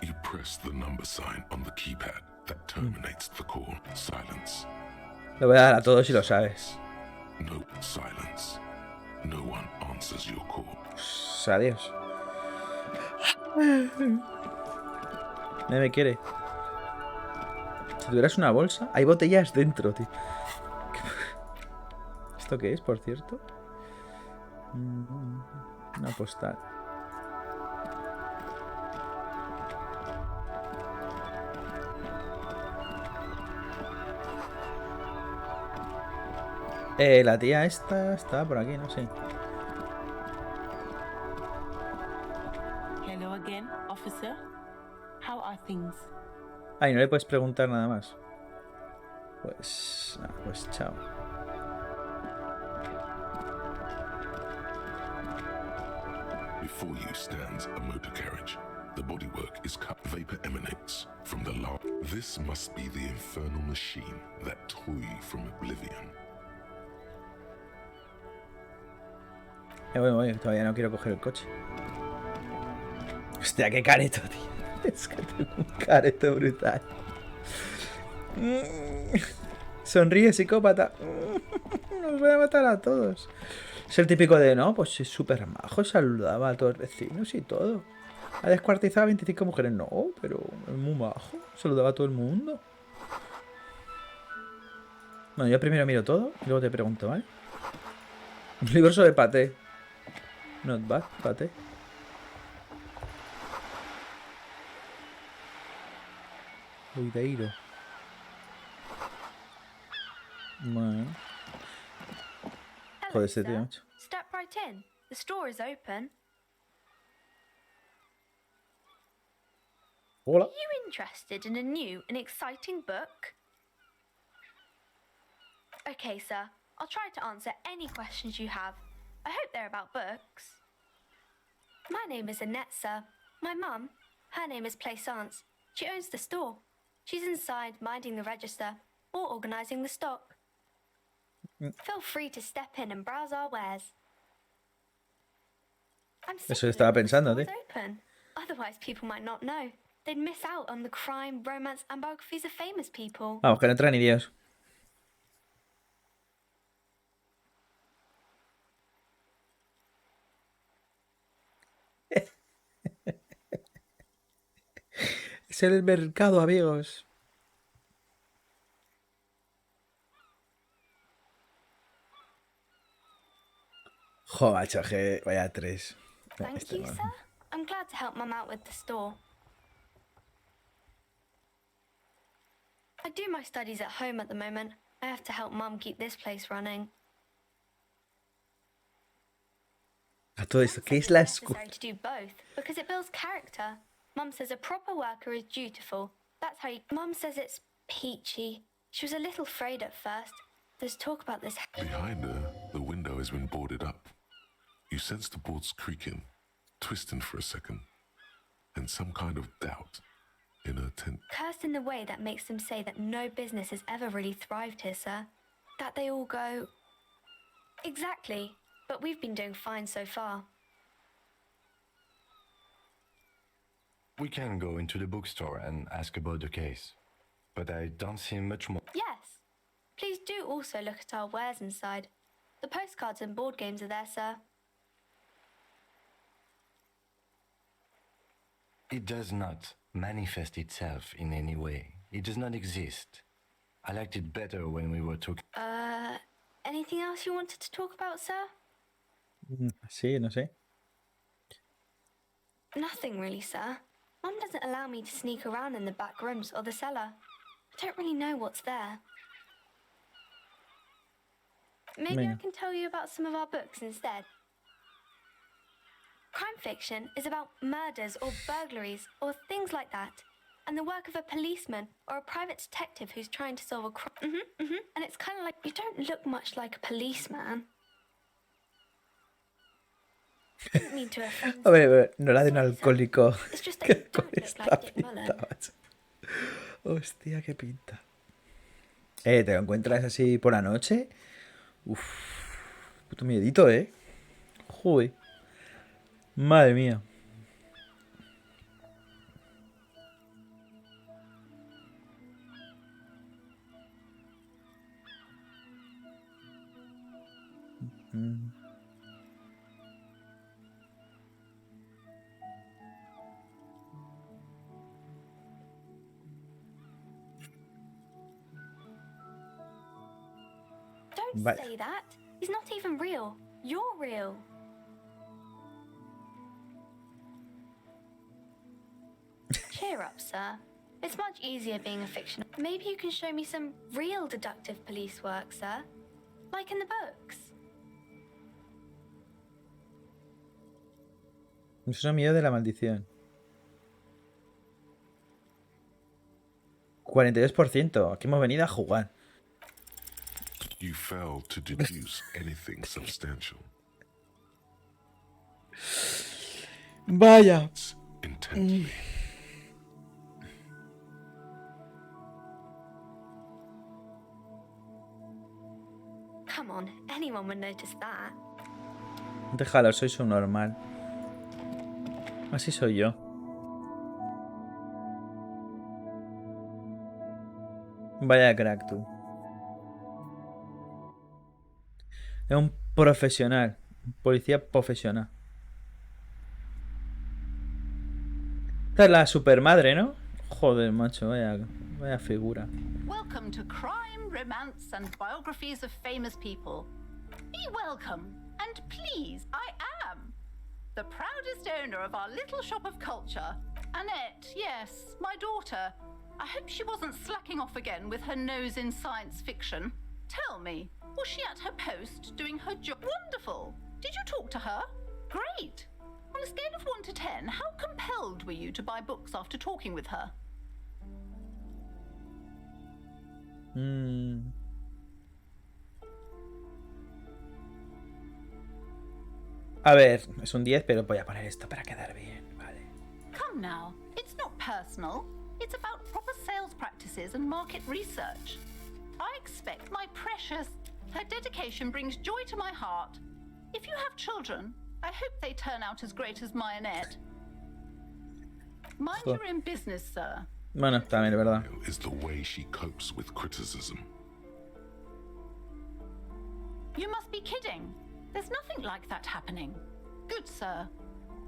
You press the number sign on the keypad that terminates the call. Silence. Le voy a dar a todos si lo sabes. No silence. No one answers your call. Pues, adiós. Nadie me quiere. Si tuvieras una bolsa, hay botellas dentro, tío. ¿Esto qué es, por cierto? Una postal. La tía esta está por aquí, no sé. Hello again, officer. How are things? Ay, no le puedes preguntar nada más. Pues... nada, pues chao. Before you stands a motor carriage. The bodywork is cut. Vapor emanates from the large. This must be the infernal machine that tore you from oblivion. Voy, todavía no quiero coger el coche. Hostia, qué careto, tío. Es que tengo un careto brutal. Sonríe, psicópata. Nos voy a matar a todos. Es el típico de, no, pues es súper majo, saludaba a todos los vecinos y todo. Ha descuartizado a 25 mujeres. No, pero es muy majo. Saludaba a todo el mundo. Bueno, yo primero miro todo y luego te pregunto, ¿vale? Un libro sobre Parte. Not bad, Parte. Cuideiro. Bueno. Joder, este tío, macho. Step right in. The store is open. Hola. Are you interested in a new and exciting book? Okay, sir. I'll try to answer any questions you have. I hope they're about books. My name is Annette, sir. My mum, her name is Plaisance. She owns the store. She's inside minding the register or organising the stock. Feel free to step in and browse our wares. I'm Eso estaba pensando, the tío. store's open. Otherwise, people might not know. They'd miss out on the crime, romance, and biographies of famous people. Vamos, que no entra ni Dios. Es el mercado, amigos. Jo, macho, que vaya 3. Thank you, sir. I'm glad to help Mum out with the store. I do my studies at home at the moment. I have to help Mum keep this place running. A todo esto, ¿qué es la It's escuela? necessary to do both because it builds character. Mum says a proper worker is dutiful. That's how you... Mum says it's peachy. She was a little afraid at first. There's talk about this... Behind her, the window has been boarded up. You sense the boards creaking, twisting for a second, and some kind of doubt in her tent. Cursed in the way that makes them say that no business has ever really thrived here, sir. That they all go... Exactly. But we've been doing fine so far. We can go into the bookstore and ask about the case, but I don't see much more. Yes. Please do also look at our wares inside. The postcards and board games are there, sir. It does not manifest itself in any way. It does not exist. I liked it better when we were talking. Anything else you wanted to talk about, sir? Sí, no sé. Nothing really, sir. Mum doesn't allow me to sneak around in the back rooms or the cellar. I don't really know what's there. Maybe I can tell you about some of our books instead. Crime fiction is about murders or burglaries or things like that, and the work of a policeman or a private detective who's trying to solve a crime. And it's kind of like you don't look much like a policeman. Didn't mean to offend. A ver, no la de un alcohólico. It's just that ¿Qué you con don't look esta like Dick pinta, Mullen. macho? Hostia, qué pinta. ¿Te lo encuentras así por la noche? Uf, puto miedito, Joder. Madre mía. Don't Vale. say that. He's not even real. You're real. Cheer up, sir. It's much easier being a fictional. Maybe you can show me some real deductive police work, sir. Like in the books. Eso es miedo de la maldición. 42%. Aquí hemos venido a jugar. You failed to deduce anything substantial. Vaya. Intently. Come on, anyone would notice that. Déjalo, soy su normal. Así soy yo. Vaya crack, tú. Es un profesional. Un policía profesional. Esta es la supermadre, ¿no? Joder, macho, vaya figura. Welcome to Crime, Romance, and Biographies of Famous People. Be welcome, and please, I am the proudest owner of our little shop of culture. Annette, yes, my daughter. I hope she wasn't slacking off again with her nose in science fiction. Tell me, was she at her post doing her job? Wonderful! Did you talk to her? Great! On a scale of 1 to 10, how compelled were you to buy books after talking with her? A ver, es un 10, pero voy a poner esto para quedar bien, vale. Come now, it's not personal. It's about proper sales practices and market research. I expect my precious... Her dedication brings joy to my heart. If you have children, I hope they turn out as great as my Annette. Mind your own business, sir. Bueno, también es verdad. Is the way she copes with criticism. You must be kidding. There's nothing like that happening. Good, sir.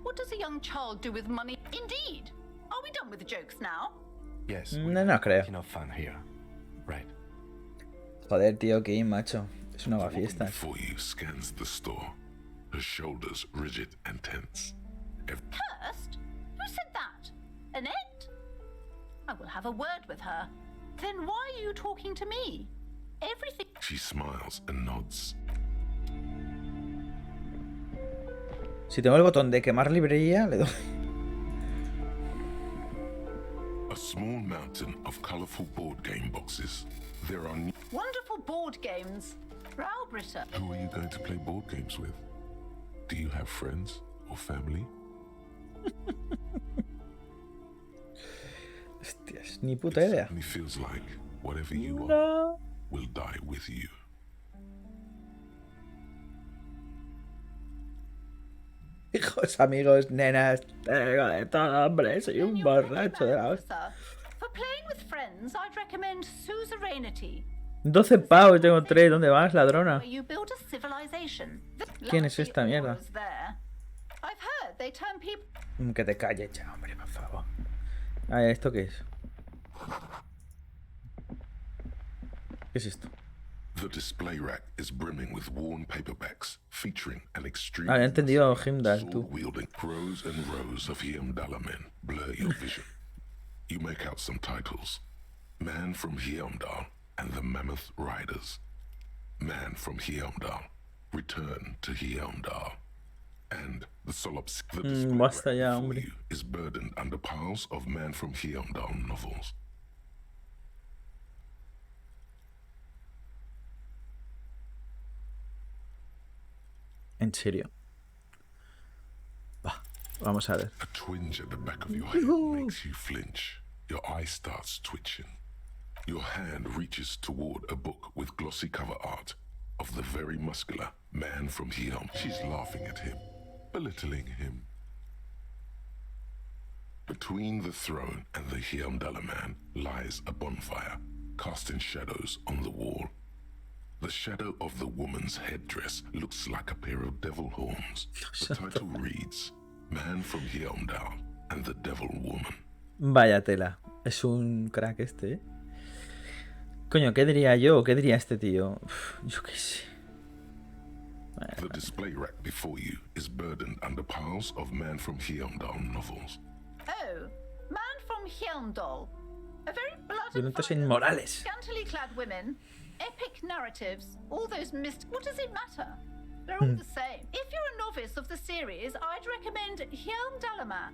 What does a young child do with money? Indeed. Are we done with the jokes now? Yes. No creo. Enough fun here. Right. Joder, tío, Kim, macho. Es una The woman fiesta. before you scans the store, her shoulders rigid and tense. Cursed? Who said that? Annette? I will have a word with her. Then why are you talking to me? Everything... She smiles and nods. Si tengo el botón de quemar librería, le doy. A small mountain of colorful board game boxes. There are new... Wonderful board games. Browbritter. Who are you going to play board games with? Do you have friends or family? Hostias, ni puta idea. It feels like whatever you are No. will die with you. Hijos, amigos, nenas, tengo de todo, hombre. Soy un borracho de la hostia. For playing with friends, I'd recommend suzerainty. 12 pavos, tengo 3. ¿Dónde vas, ladrona? Where you build a civilization. ¿Quién es esta mierda? I've heard they turn people... Que te calles ya, hombre, por favor. A ver, ¿esto qué es? ¿Qué es esto? The display rack is brimming with worn paperbacks featuring an extreme Ah, he entendido Heimdall, tú. sword-wielding rows and rows of Heimdall men blur your vision. You make out some titles. Man from Heimdall and the Mammoth Riders. Man from Heimdall. Return to Heimdall. And the Solopsik the display basta rack ya, before hombre. you is burdened under piles of Man from Heimdall novels. En serio. Va, vamos a ver. A twinge at the back of your head makes you flinch. Your eye starts twitching. Your hand reaches toward a book with glossy cover art of the very muscular man from Heom. She's laughing at him, belittling him. Between the throne and the Heomdalla man lies a bonfire, casting shadows on the wall. The shadow of the woman's headdress looks like a pair of devil horns. The title reads, Man from Heomdall and the Devil Woman. Vaya tela. Es un crack este, ¿eh? Coño, ¿qué diría yo? ¿Qué diría este tío? Uf, yo qué sé. The display rack before you is burdened under piles of Man from Heomdall novels. Oh, Man from Heimdall. A very bloody Violentos fight, inmorales. scantily clad women, epic narratives, all those what does it matter? They're all the same. If you're a novice of the series, I'd recommend Heimdallama.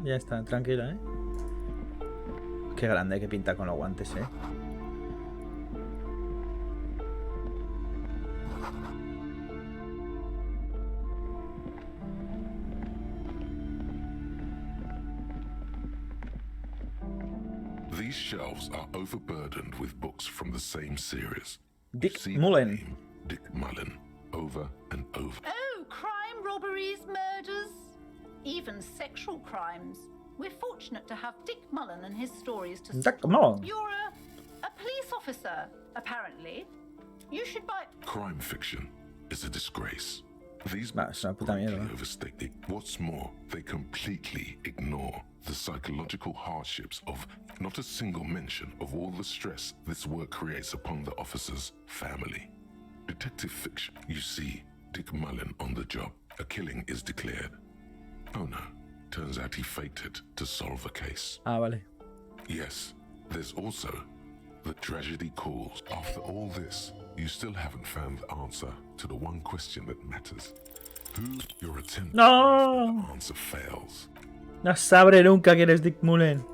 Ya está, tranquila, ¿eh? Qué grande que pinta con los guantes, ¿eh? These shelves are overburdened with books from the same series. Dick See the Mullen. name, Dick Mullen, over and over. Oh, crime, robberies, murders, even sexual crimes. We're fortunate to have Dick Mullen and his stories to Dick Mullen. You're a police officer, apparently. You should buy... Crime fiction is a disgrace. These Nah, books es una puta greatly mierda. overstate it. What's more, they completely ignore the psychological hardships of not a single mention of all the stress this work creates upon the officer's family. Detective fiction. You see Dick Mullen on the job. A killing is declared. Oh no. Turns out he faked it to solve a case. Ah, vale. Yes, there's also the tragedy calls. After all this, you still haven't found the answer to the one question that matters. Who your attempt No. the answer fails. No sabré nunca quién es Dick Mullen.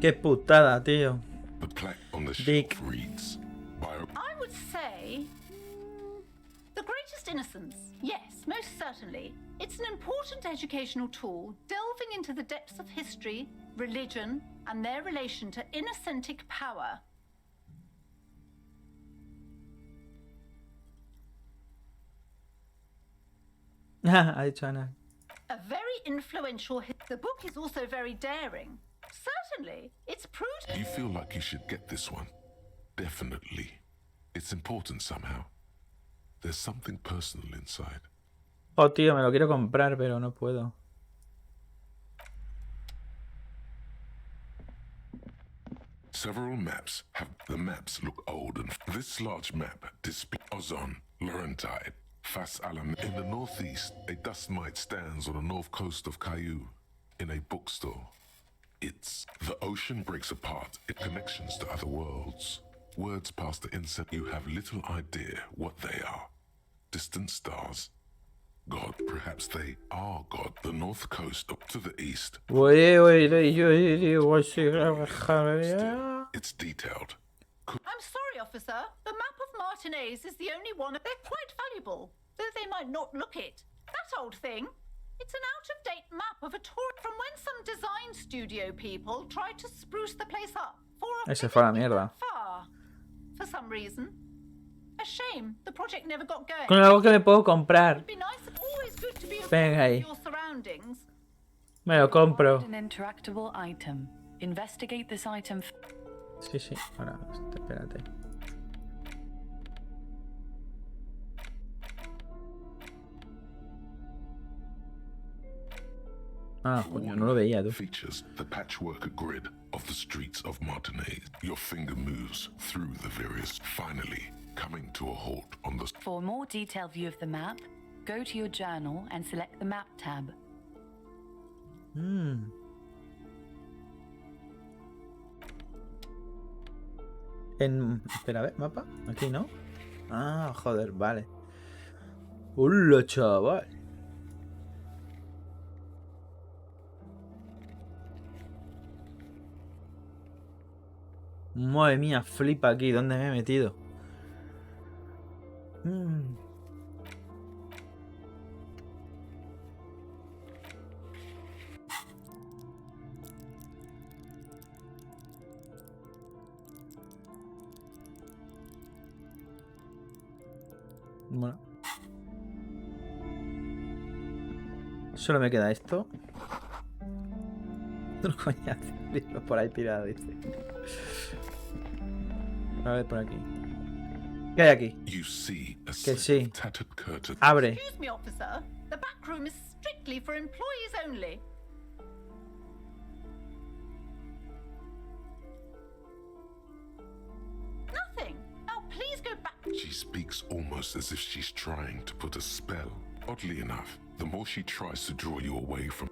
Qué putada, tío. The plaque on the Dick. shelf reads, I would say... The Greatest Innocence. Yes, most certainly. It's an important educational tool delving into the depths of history, religion, and their relation to innocentic power. Ha dicho Ana. A very influential the book is also very daring. Certainly, it's prudent. You feel like you should get this one. Definitely. It's important somehow. There's something personal inside. Oh, tío, me lo quiero comprar, pero no puedo. Several maps have the maps look old, and this large map displays Ozon, Laurentide, Fas Alam. In the northeast, a dust mite stands on the north coast of Caillou in a bookstore. It's the ocean breaks apart in connections to other worlds. Words past the insect, you have little idea what they are. Distant stars. God, perhaps they are God. The north coast up to the east. It's detailed. I'm sorry, officer. The map of Martinez is the only one. They're quite valuable, though they might not look it. That old thing. It's an out-of-date map of a tour from when some design studio people tried to spruce the place up Ese fue a la mierda. for some reason. A shame the project never got going. Con algo que me puedo comprar. It'd be nice and always good to be Venga ahí. your surroundings. Me lo compro. An interactable item. Investigate this item. Sí, sí. Ahora, espérate. Ah, coño, no lo veía tú. Features the patchwork grid of the streets of Martinez. Your finger moves through the various, finally coming to a halt on the... For a more detailed view of the map, go to your journal and select the map tab. Espera, a ver, mapa. Aquí, ¿no? Ah, joder, vale. ¡Hola, chaval! Madre mía, flipa aquí. ¿Dónde me he metido? Bueno. Solo me queda esto. No coñazo. Libro por ahí tirado, dice. A ver por aquí. ¿Qué hay aquí? You see a Que sí. tattered curtain. Abre. Excuse me, officer. The back room is strictly for employees only. Nothing. Now please go back. She speaks almost as if she's trying to put a spell. Oddly enough, the more she tries to draw you away from,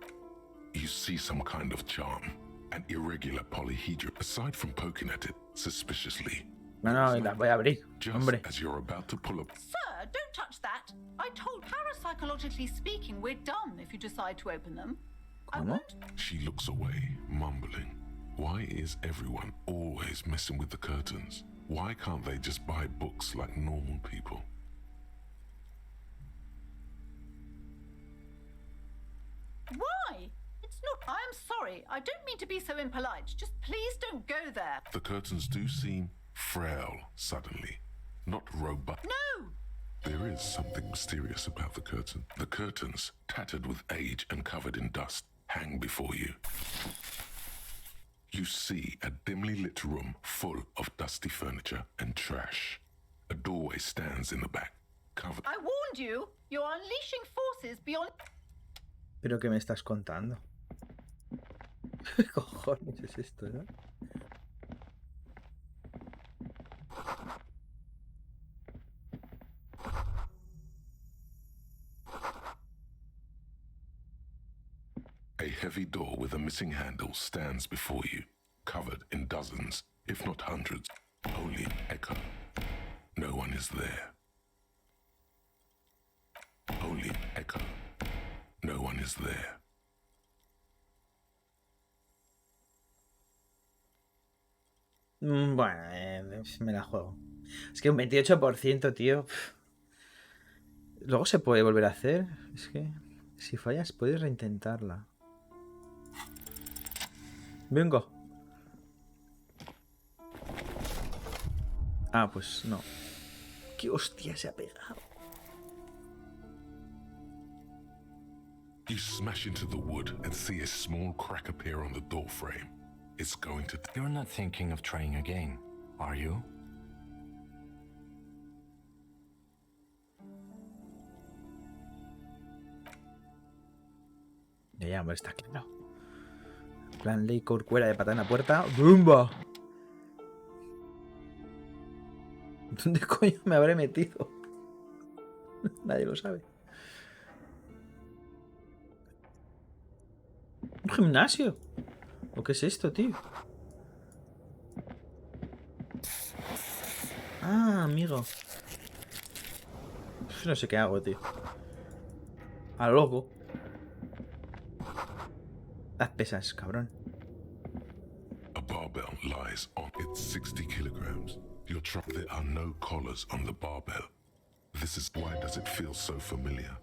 you see some kind of charm. An irregular polyhedron. Aside from poking at it suspiciously. No, las voy a abrir. Just Hombre. as you're about to pull up. Sir, don't touch that. I told parapsychologically speaking, we're done if you decide to open them. I ¿Cómo? won't. She looks away, mumbling. Why is everyone always messing with the curtains? Why can't they just buy books like normal people? Why? It's not. I'm sorry. I don't mean to be so impolite. Just please don't go there. The curtains do seem frail suddenly, not robust. No! There is something mysterious about the curtain. The curtains, tattered with age and covered in dust, hang before you. You see a dimly lit room full of dusty furniture and trash. A doorway stands in the back, covered. I warned you. You're unleashing forces beyond. ¿Pero qué me estás contando? ¿Qué cojones es esto, no? A heavy door with a missing handle stands before you, covered in dozens, if not hundreds. Only echo. No one is there. Only echo. No one is there. Bueno, me la juego. Es que un 28%, tío. Luego se puede volver a hacer. Es que si fallas puedes reintentarla. Vengo. Ah, pues no. ¿Qué hostia se ha pegado? You smash into the wood and see a small crack appear on the door frame. It's going to... You're not thinking of trying again, are you? Ya, hombre, está claro. Plan Ley Corcuera de patada en la puerta. ¡Bumba! ¿Dónde coño me habré metido? Nadie lo sabe. ¿Un gimnasio? ¿O qué es esto, tío? Ah, amigo. No sé qué hago, tío. A lo loco. Haz pesas, cabrón. A barbell lies on it 60 kilograms. Your truck, there are no collars on the barbell. This is why does it feel so familiar?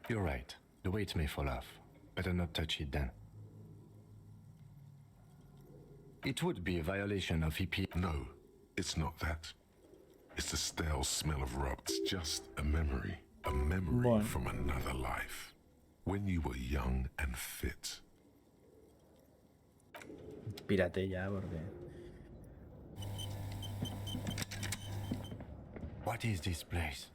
You're right. The weight may fall off. Better not touch it then. It would be a violation of EP. No, it's not that. It's the stale smell of rub. It's just a memory from another life. When you were young and fit. Pírate ya, porque... What is this place?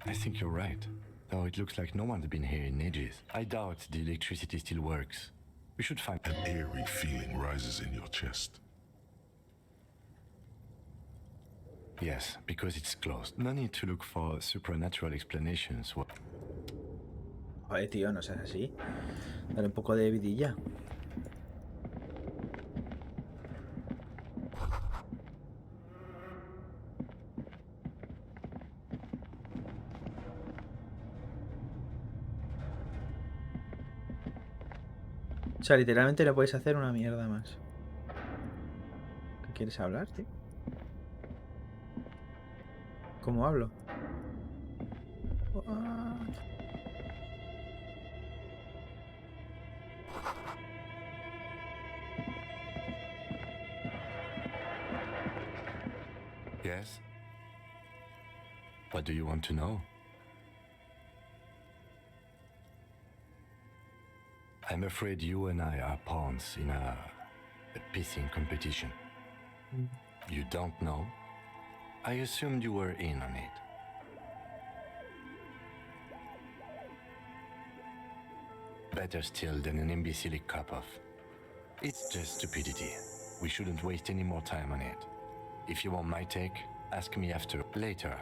I think you're right. Though it looks like no one's been here in ages. I doubt the electricity still works. We should find... An eerie feeling rises in your chest. Yes, because it's closed. No need to look for supernatural explanations. Joder, tío, no seas así. Dale un poco de vidilla. O sea, literalmente no puedes hacer una mierda más. ¿Qué quieres hablar, tío? ¿Cómo hablo? Yes? What do you want to know? I'm afraid you and I are pawns in a pissing competition. You don't know? I assumed you were in on it. Better still than an imbecile cop-off. It's just stupidity. We shouldn't waste any more time on it. If you want my take, ask me later.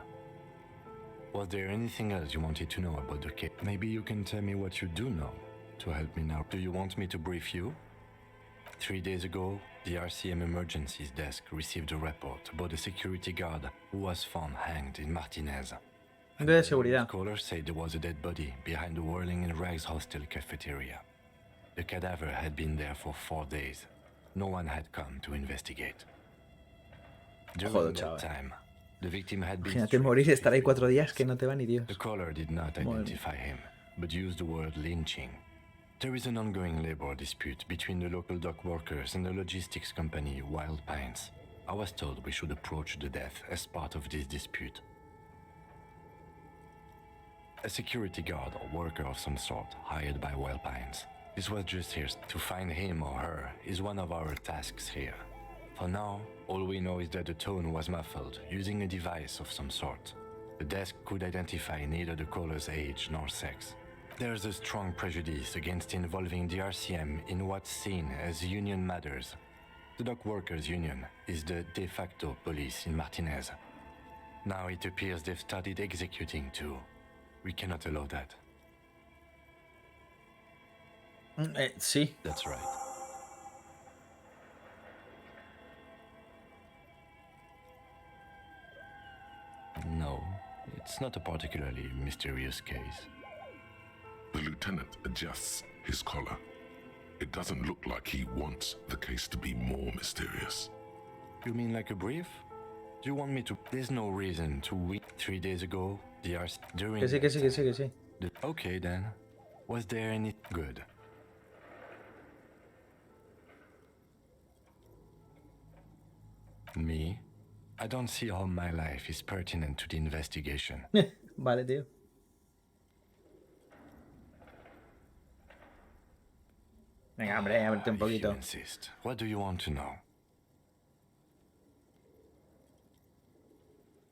Was there anything else you wanted to know about the case? Maybe you can tell me what you do know to help me now. Do you want me to brief you? 3 days ago, the RCM Emergencies Desk received a report about a security guard who was found hanged in Martinez. De seguridad. Callers say there was a dead body behind the Whirling in Rags hostel cafeteria. The cadaver had been there for 4 days. No one had come to investigate. During that time, the victim had been... Imagínate morir y estar ahí 4 días que no te va ni Dios. The caller did not identify him, but used the word lynching. There is an ongoing labor dispute between the local dock workers and the logistics company Wild Pines. I was told we should approach the death as part of this dispute. A security guard or worker of some sort hired by Wild Pines. This was just here. To find him or her is one of our tasks here. For now, all we know is that the tone was muffled using a device of some sort. The desk could identify neither the caller's age nor sex. There's a strong prejudice against involving the RCM in what's seen as union matters. The dock workers' union is the de facto police in Martinez. Now it appears they've started executing too. We cannot allow that. Sí. That's right. No, it's not a particularly mysterious case. The lieutenant adjusts his collar. It doesn't look like he wants the case to be more mysterious. You mean like a brief? Do you want me to... There's no reason to wait. 3 days ago, the RC... During... Que sí. Okay then. Was there any good? Me? I don't see how my life is pertinent to the investigation. Vale, tío. Venga, hombre, ábrete un If you poquito. insist. What do you want to know?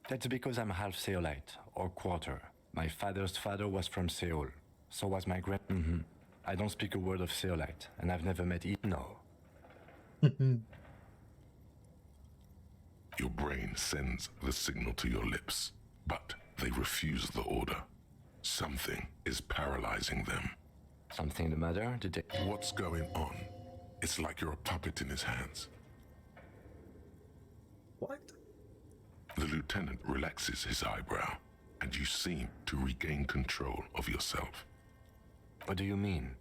That's because I'm half Seolite, or quarter. My father's father was from Seoul. So was my grand... I don't speak a word of Seolite, and I've never met No. Your brain sends the signal to your lips, but they refuse the order. Something is paralyzing them. Something the matter? What's going on? It's like you're a puppet in his hands. What? The lieutenant relaxes his eyebrow, and you seem to regain control of yourself. What do you mean?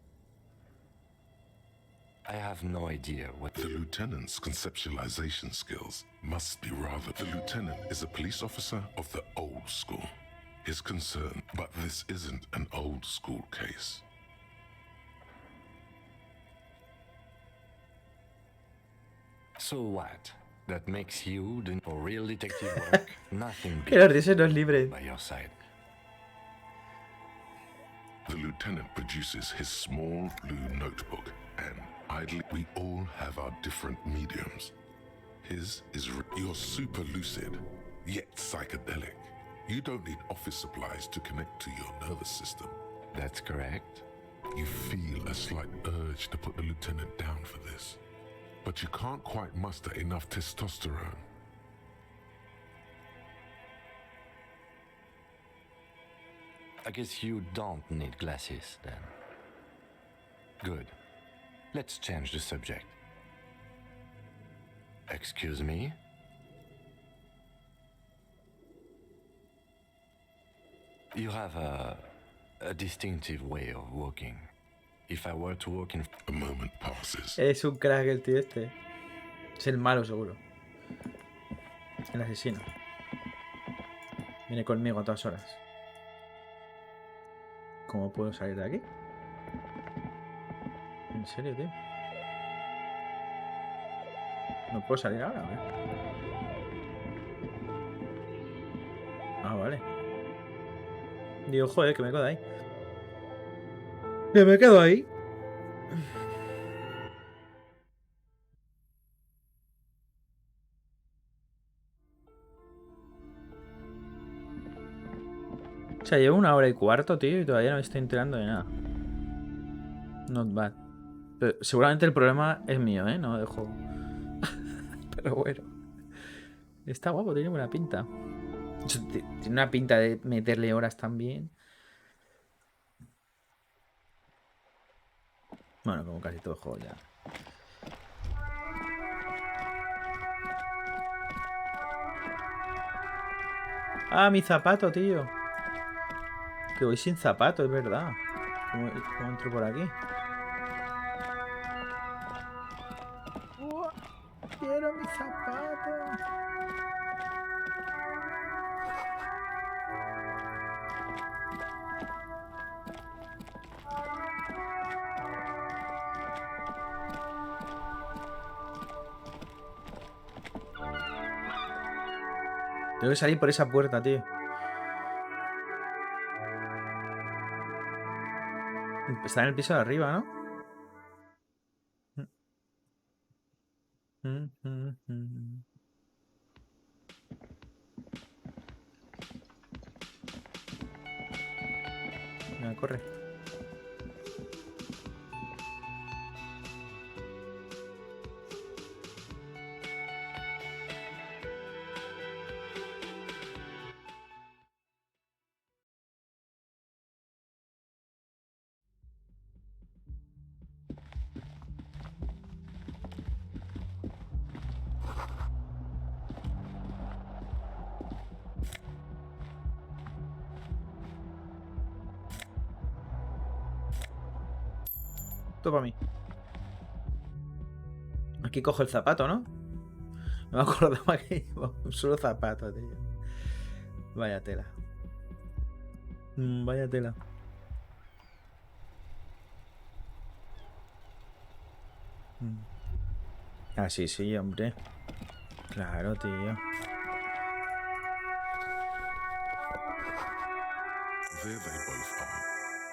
I have no idea what... The lieutenant's conceptualization skills must be rather... The lieutenant is a police officer of the old school. His concern, but this isn't an old school case. So what? That makes you the real detective work? Nothing Que la risa no es libre. by your side. The lieutenant produces his small blue notebook, and idly, we all have our different mediums. His is you're super lucid, yet psychedelic. You don't need office supplies to connect to your nervous system. That's correct. You feel a slight urge to put the lieutenant down for this, but you can't quite muster enough testosterone. I guess you don't need glasses, then. Good. Let's change the subject. Excuse me? You have a distinctive way of walking. If I were to walk in... A moment passes. Es un crack el tío este. Es el malo, seguro. El asesino. Viene conmigo a todas horas. ¿Cómo puedo salir de aquí? ¿En serio, tío? ¿No puedo salir ahora, ¿eh? Ah, vale. Digo, joder, que me quedo ahí. Que me quedo ahí. O sea, llevo 1 hora y cuarto, tío, y todavía no me estoy enterando de nada. Not bad. Pero seguramente el problema es mío, ¿eh? No dejo... Pero bueno. Está guapo, tiene buena pinta. Tiene una pinta de meterle horas también. Bueno, como casi todo el juego ya. Ah, mi zapato, tío. Que voy sin zapato, es verdad. ¿Cómo entro por aquí? Quiero mi zapato. Tengo que salir por esa puerta, tío. Está en el piso de arriba, ¿no? Venga, corre. Todo para mí. Aquí cojo el zapato, ¿no? No me acordaba que llevo un solo zapato, tío. Vaya tela. Vaya tela. Ah, sí, sí, hombre. Claro, tío. There they both are.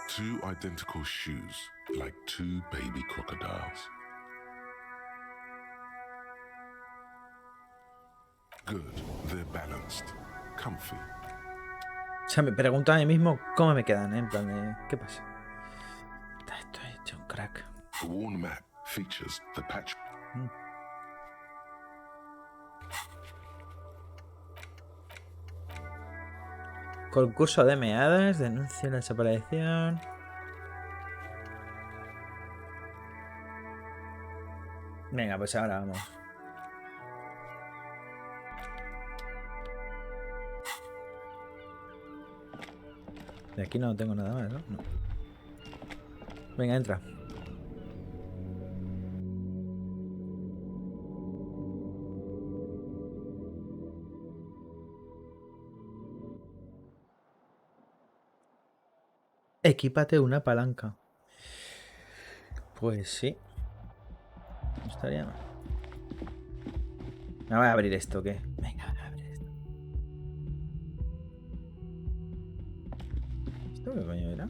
Two identical shoes, like two baby crocodiles. Good, they're balanced, comfy. O sea, me pregunto a mí mismo cómo me quedan, ¿eh? En plan de... ¿Qué pasa? Estoy hecho un crack. The worn mat features the patch. Concurso de meadas, denuncia la desaparición. Venga, pues ahora vamos. De aquí no tengo nada más, ¿no? No. Venga, entra. Equípate una palanca. Pues sí. No estaría mal. Me voy a abrir esto, ¿qué? Venga, voy a abrir esto. ¿Esto qué coño era?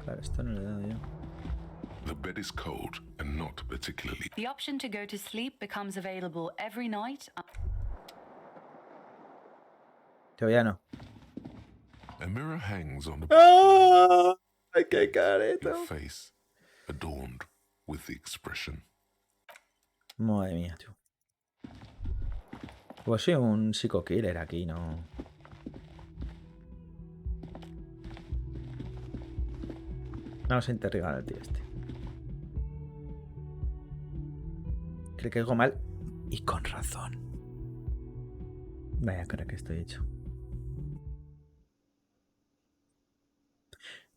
Claro, esto no le he dado yo. The bed is cold and not particularly. The option to go to sleep becomes available every night. Todavía no. A mirror hangs on the ¡Ah! ¡Ay, qué careto! face, adorned with the expression. Madre mía, tío. Pues soy un psico-killer aquí, ¿no? Vamos a interrogar al tío este. Creo que algo mal. Y con razón. Vaya cara que estoy hecho.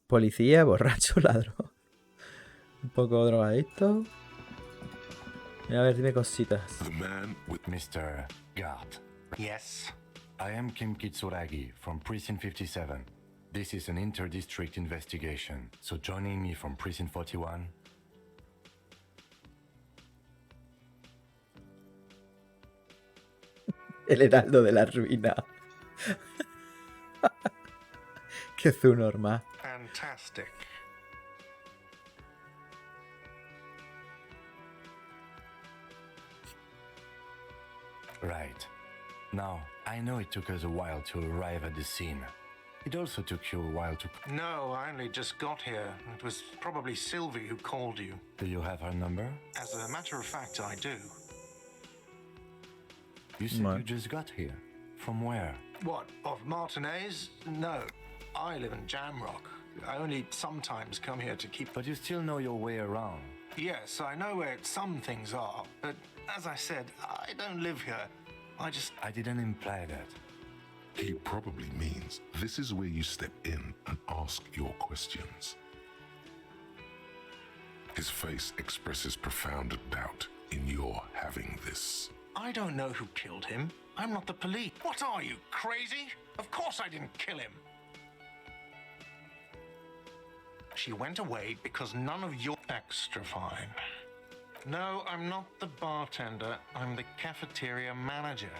Policía, borracho, ladrón. Un poco drogadicto. A ver, dime cositas. The man with Mr. Guard. Yes. I am Kim Kitsuragi from Precinct 57. This is an inter-district investigation, so joining me from Precinct 41. El heraldo de la ruina. Qué zunorma. Fantastic. Right. Now, I know it took us a while to arrive at the scene. It also took you a while to... No, I only just got here. It was probably Sylvie who called you. Do you have her number? As a matter of fact, I do. You said What? you just got here. From where? What, of Martinez? No. I live in Jamrock. I only sometimes come here to keep... But you still know your way around. Yes, I know where some things are, but as I said, I don't live here. I didn't imply that. he probably means this is where you step in and ask your questions. His face expresses profound doubt in your having this. I don't know who killed him. I'm not the police. What are you, crazy? Of course I didn't kill him. She went away because none of your... Extra fine. No, I'm not the bartender. I'm the cafeteria manager.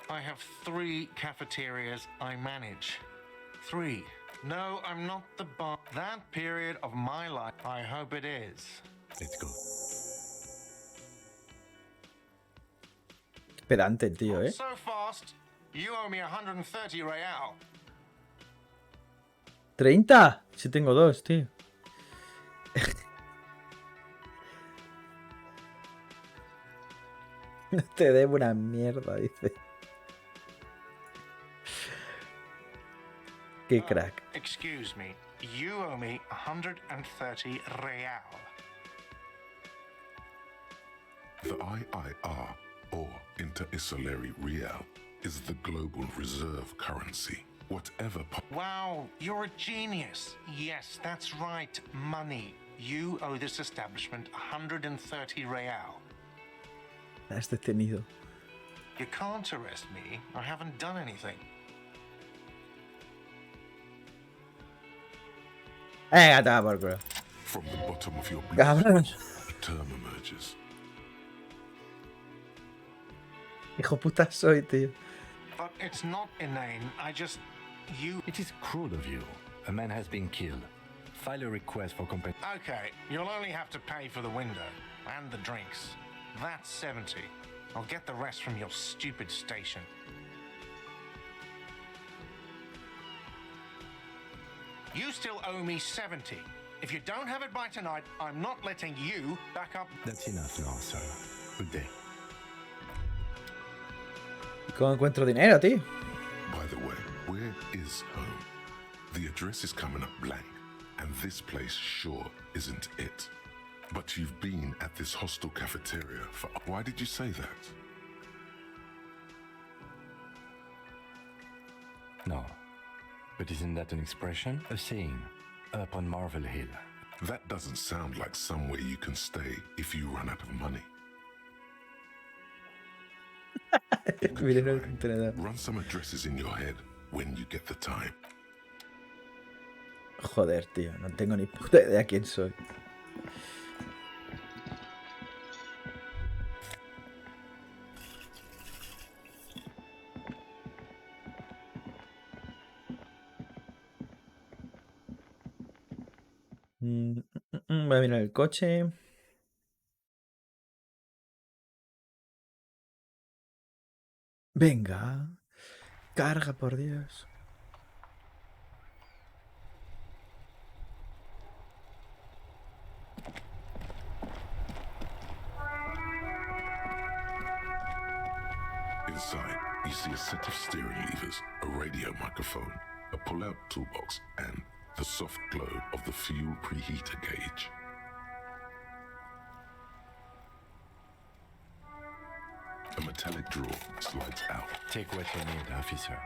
I have 3 cafeterias I manage. 3. No, I'm not the bar... That period of my life, I hope it is. Let's go. Pedante el tío, ¿eh? So fast, you owe me 130 real. ¿30? Si tengo 2, tío. No te debo una mierda, dice. Qué crack. Excuse me, you owe me 130 real. The IIR, or Inter-Isolary Real, is the global reserve currency. Whatever... Wow, you're a genius. Yes, that's right, money. You owe this establishment 130 real. Has detenido. You can't arrest me. I haven't done anything. Toma por culo. From the bottom of your Cabrón. a term emerges. Hijo puta soy, tío. But it's not inane. You... It is cruel of you. A man has been killed. File a request for compensation. Okay, you'll only have to pay for the window and the drinks. That's 70. I'll get the rest from your stupid station. You still owe me 70. If you don't have it by tonight, I'm not letting you back up. That's enough now, sir. Good day. ¿Cómo encuentro dinero, tío? By the way, where is home? The address is coming up blank, and this place sure isn't it. But you've been at this hostel cafeteria for... Why did you say that? No. But isn't that an expression? A saying. Up on Marvel Hill. That doesn't sound like somewhere you can stay if you run out of money. Run some addresses in your head when you get the time. Joder, tío, no tengo ni puta idea quién soy. Voy a mirar el coche. Venga. Carga, por Dios. Inside, you see a set of steering levers, a radio microphone, a pull-out toolbox, and the soft glow of the fuel preheater gauge. A metallic drawer slides out. Take what you need, officer.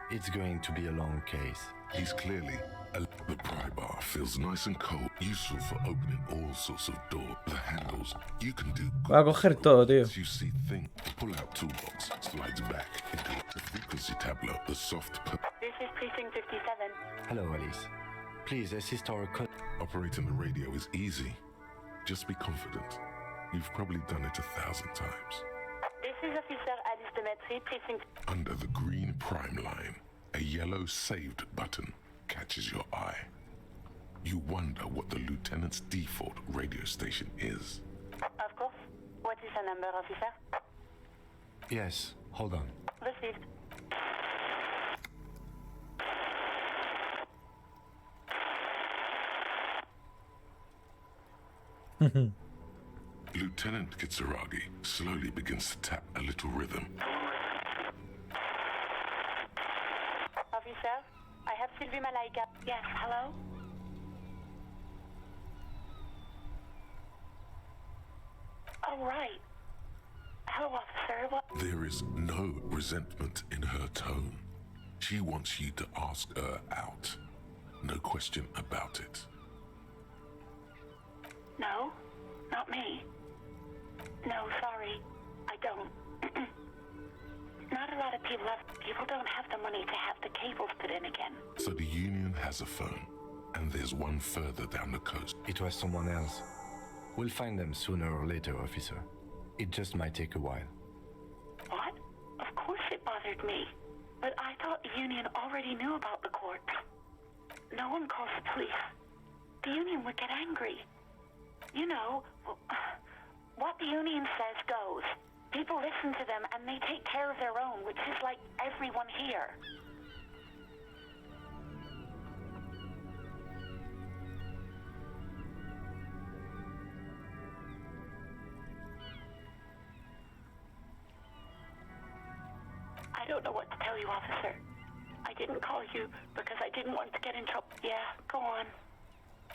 It's going to be a long case. He's clearly... The pry bar feels nice and cold, useful for opening all sorts of doors. The handles, you can do... Voy a coger todo, tío. You see thing, the pull-out toolbox slides back into the frequency tableau, the soft... This is Precinct 57. Hello, Alice. Please assist our... Operating the radio is easy. Just be confident. You've probably done it 1,000 times. This is Officer Alice Demetri, Precinct... Under the green prime line, a yellow saved button catches your eye. You wonder what the lieutenant's default radio station is. Of course. What is the number, officer? Yes, hold on. Received. Lieutenant Kitsuragi slowly begins to tap a little rhythm. Officer, I have Sylvie Malaika. Yes, hello? Oh, right. Hello, officer. What? There is no resentment in her tone. She wants you to ask her out. No question about it. No, not me. No, sorry. I don't. Not a lot of people don't have the money to have the cables put in again. So the Union has a phone, and there's one further down the coast. It was someone else. We'll find them sooner or later, officer. It just might take a while. What? Of course it bothered me. But I thought the Union already knew about the court. No one calls the police. The Union would get angry. You know, what the Union says goes. People listen to them and they take care of their own, which is like everyone here. I don't know what to tell you, officer. I didn't call you because I didn't want to get in trouble. Yeah, go on.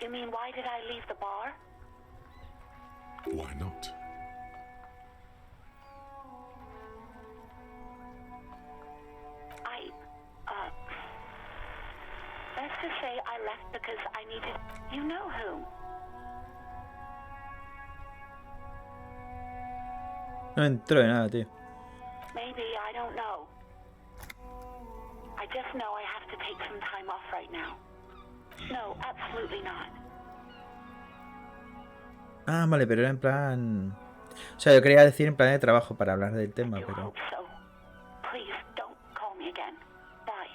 You mean, why did I leave the bar? Why not? Let's just say I left because I needed... You know whom? No entro de nada, tío. Maybe Maybe, I don't know. I just know I have to take some time off right now. No, absolutely not. Ah, vale, pero era en plan... O sea, yo quería decir en plan de trabajo para hablar del tema, I pero... hope so. Please don't call me again. Bye.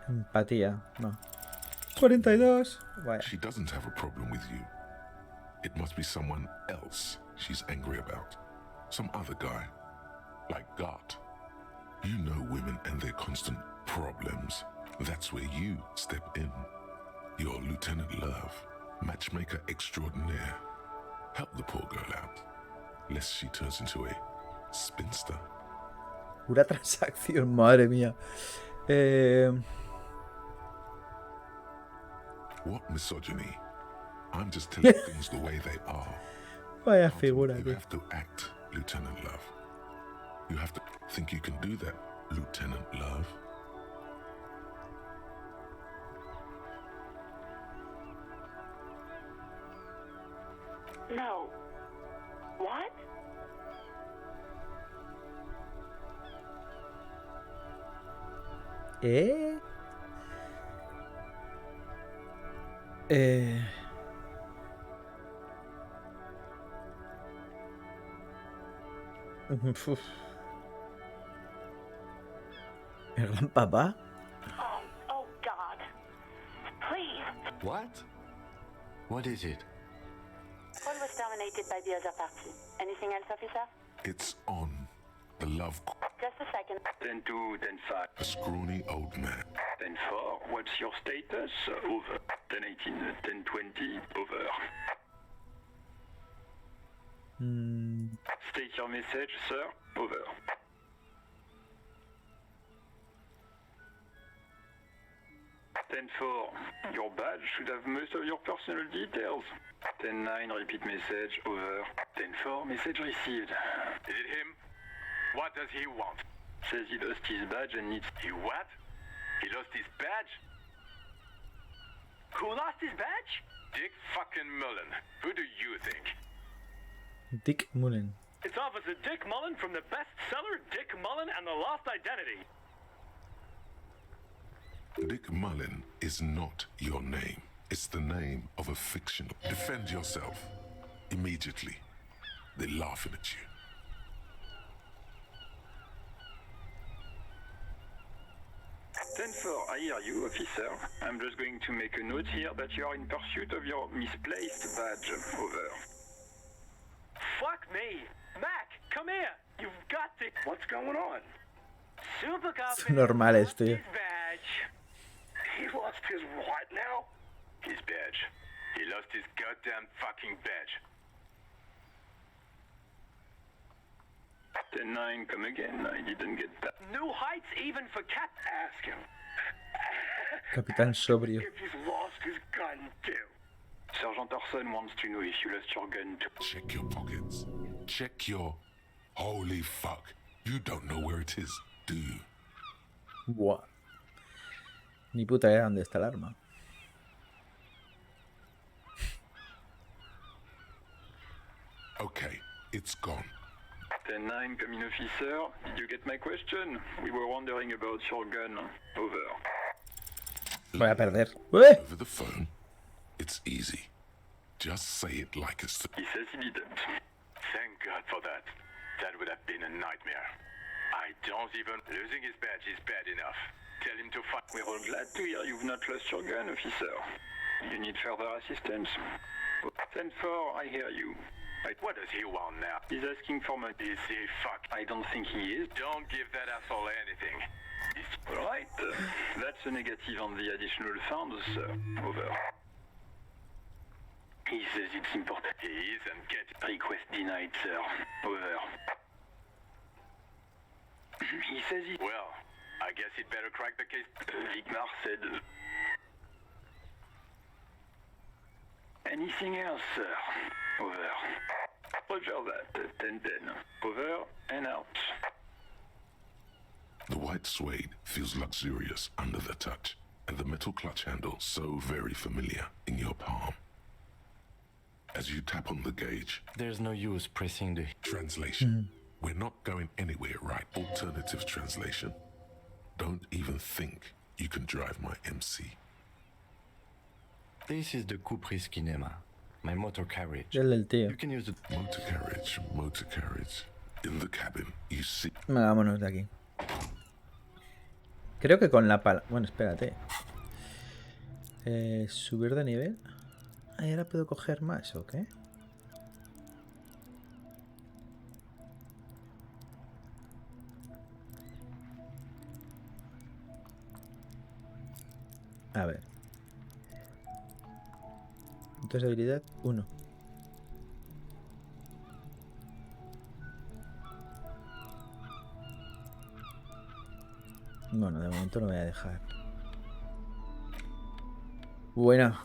Empatía, no. 42. Vaya. She doesn't have a problem with you. It must be someone else she's angry about. Some other guy. Like Gart. You know women and their constant problems. That's where you step in. You're Lieutenant Love, matchmaker extraordinaire. Help the poor girl out, lest she turns into a spinster. Pura transacción, madre mía. What misogyny? I'm just telling things the way they are. Vaya How figura, you tío. have to act, Lieutenant Love. You have to think you can do that, Lieutenant Love. No. What? ¿Eh? Uf. ¿El gran papá? Oh God. Please. What? What is it? One was dominated by the other party. Anything else, officer? It's on. The love. Just a second. 10-2, 10-5. A scrawny old man. 10-4, what's your status? Over. 10-18, 10-20, over. State your message, sir. Over. Your badge should have most of your personal details. 10-9, repeat message, over. 10-4, message received. Is it him? What does he want? Says he lost his badge and needs... He what? He lost his badge? Who lost his badge? Dick fucking Mullen. Who do you think? Dick Mullen. It's Officer Dick Mullen from the bestseller Dick Mullen and the Lost Identity. Dick Mullen is not your name. It's the name of a fictional. Defend yourself. Immediately. They're laughing at you. I hear you, officer. I'm just going to make a note here that you are in pursuit of your misplaced badge. Over. Fuck me! Mac, come here! You've got to... What's going on? Super Cop Son normales, tío. his badge. He lost his what now? His badge. He lost his goddamn fucking badge. 10-9, come again. I didn't get that. New heights even for Cap. Ask him. Capitán sobrio. If he's lost his gun too. Sergeant Orson wants to know if you lost your gun too. Check your pockets. Check your... Holy fuck. You don't know where it is, do you? Buah. Ni puta idea dónde está el arma. Okay, it's gone. 10-9, come in, officer. Did you get my question? We were wondering about your gun. Over. Voy a perder. Over the phone, it's easy. Just say it like it's... He says he didn't. Thank God for that. That would have been a nightmare. I don't even... Losing his badge is bad enough. Tell him to fight. We're all glad to hear you've not lost your gun, officer. You need further assistance? 10-4, I hear you. What does he want now? He's asking for money. Is he fuck? I don't think he is. Don't give that asshole anything. Alright, that's a negative on the additional funds, sir. Over. He says it's important. He isn't getting... Request denied, sir. Over. He says he... Well, I guess he'd better crack the case. Vigmar said... Anything else, sir? Over. Roger that. 10-10. Over and out. The white suede feels luxurious under the touch, and the metal clutch handle so very familiar in your palm. As you tap on the gauge, There's no use pressing the... translation. We're not going anywhere, right? Alternative translation. Don't even think you can drive my MC. This is the Cupris Kinema, my motor carriage. El del tío. You can use the... Motor carriage. In the cabin, you see... Vámonos de aquí. Creo que con la pala... Bueno, espérate. Subir de nivel. ¿Y ahora puedo coger más o qué? A ver. Entonces habilidad 1. Bueno, de momento lo voy a dejar. Bueno,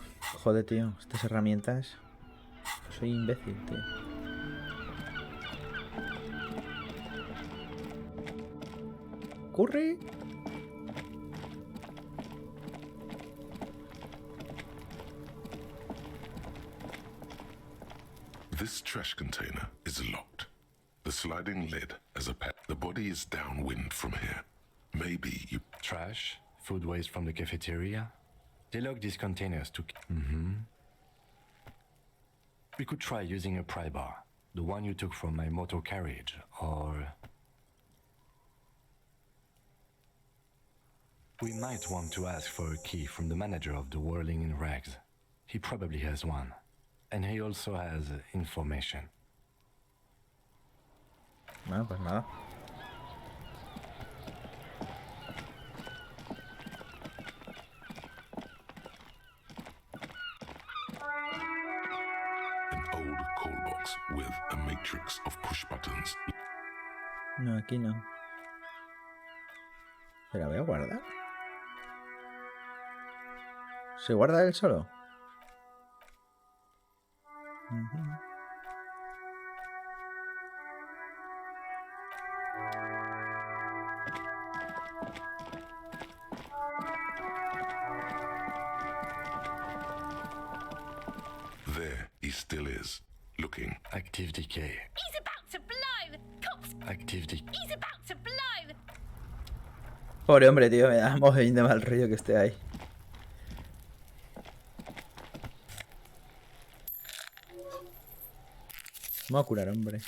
joder, tío. Estas herramientas. Soy imbécil, tío. ¡Corre! This trash container is locked. The sliding lid as a pet. The body is downwind from here. Maybe you... Trash, food waste from the cafeteria. They lock these containers to... We could try using a pry bar. The one you took from my motor carriage, or... We might want to ask for a key from the manager of the Whirling in Rags. He probably has one. And he also has information. Bueno, pues nada. An old call box with a matrix of push buttons. No, aquí no. ¿Pero voy a guardar? ¿Se guarda él solo? There he still is, looking. Active decay. He's about to blow! Cops! Active decay. He's about to blow! Pobre hombre, tío, me da mogollón de mal rollo que esté ahí. Vamos a curar, hombre.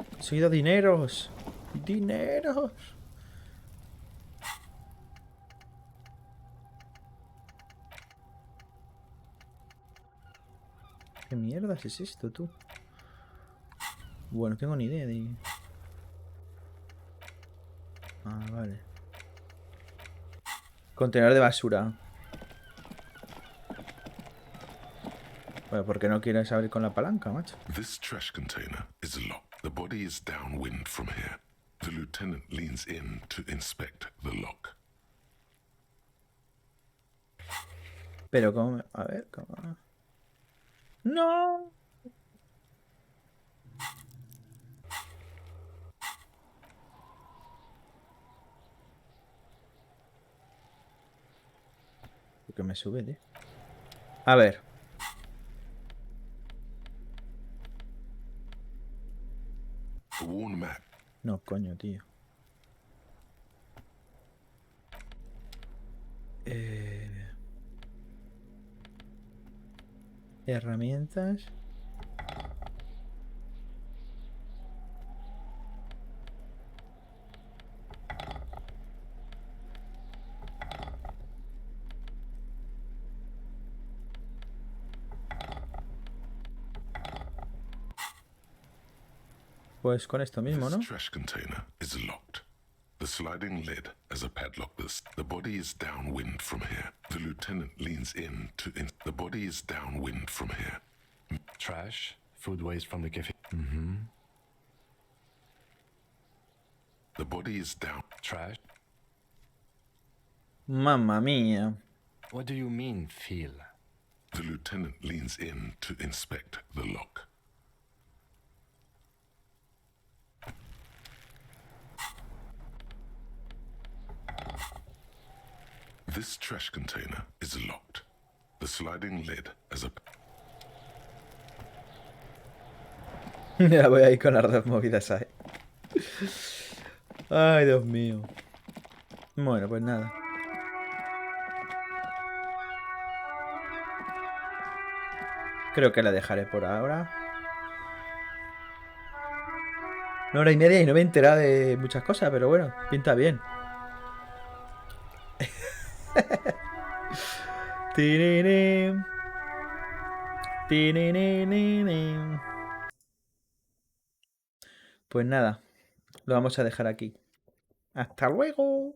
He conseguido dineros. ¡Dineros! ¿Qué mierdas es esto, tú? Bueno, no tengo ni idea de... Ah, vale. Contenedor de basura. Bueno, ¿por qué no quieres abrir con la palanca, macho? This trash container is locked. The body is downwind from here. The lieutenant leans in to inspect the lock. Pero cómo... A ver, ¿cómo? ¡No! Porque me sube, tío. A ver. A worn map. No, coño, tío. Herramientas. Pues con esto mismo, ¿no? This trash container is locked. The sliding lid has a padlock. The body is downwind from here. The lieutenant leans in to... The body is downwind from here. Trash, food waste from the cafe. The body is down. Trash. Mamma mía. What do you mean, feel? The lieutenant leans in to inspect the lock. This trash container is locked. The sliding lid has a... Ya voy ahí con las dos movidas ahí. Ay, Dios mío. Bueno, pues nada. Creo que la dejaré por ahora. 1 hora y media y no me he enterado de muchas cosas, pero bueno, pinta bien. Tirirín. Tirirín. Pues nada, lo vamos a dejar aquí. Hasta luego.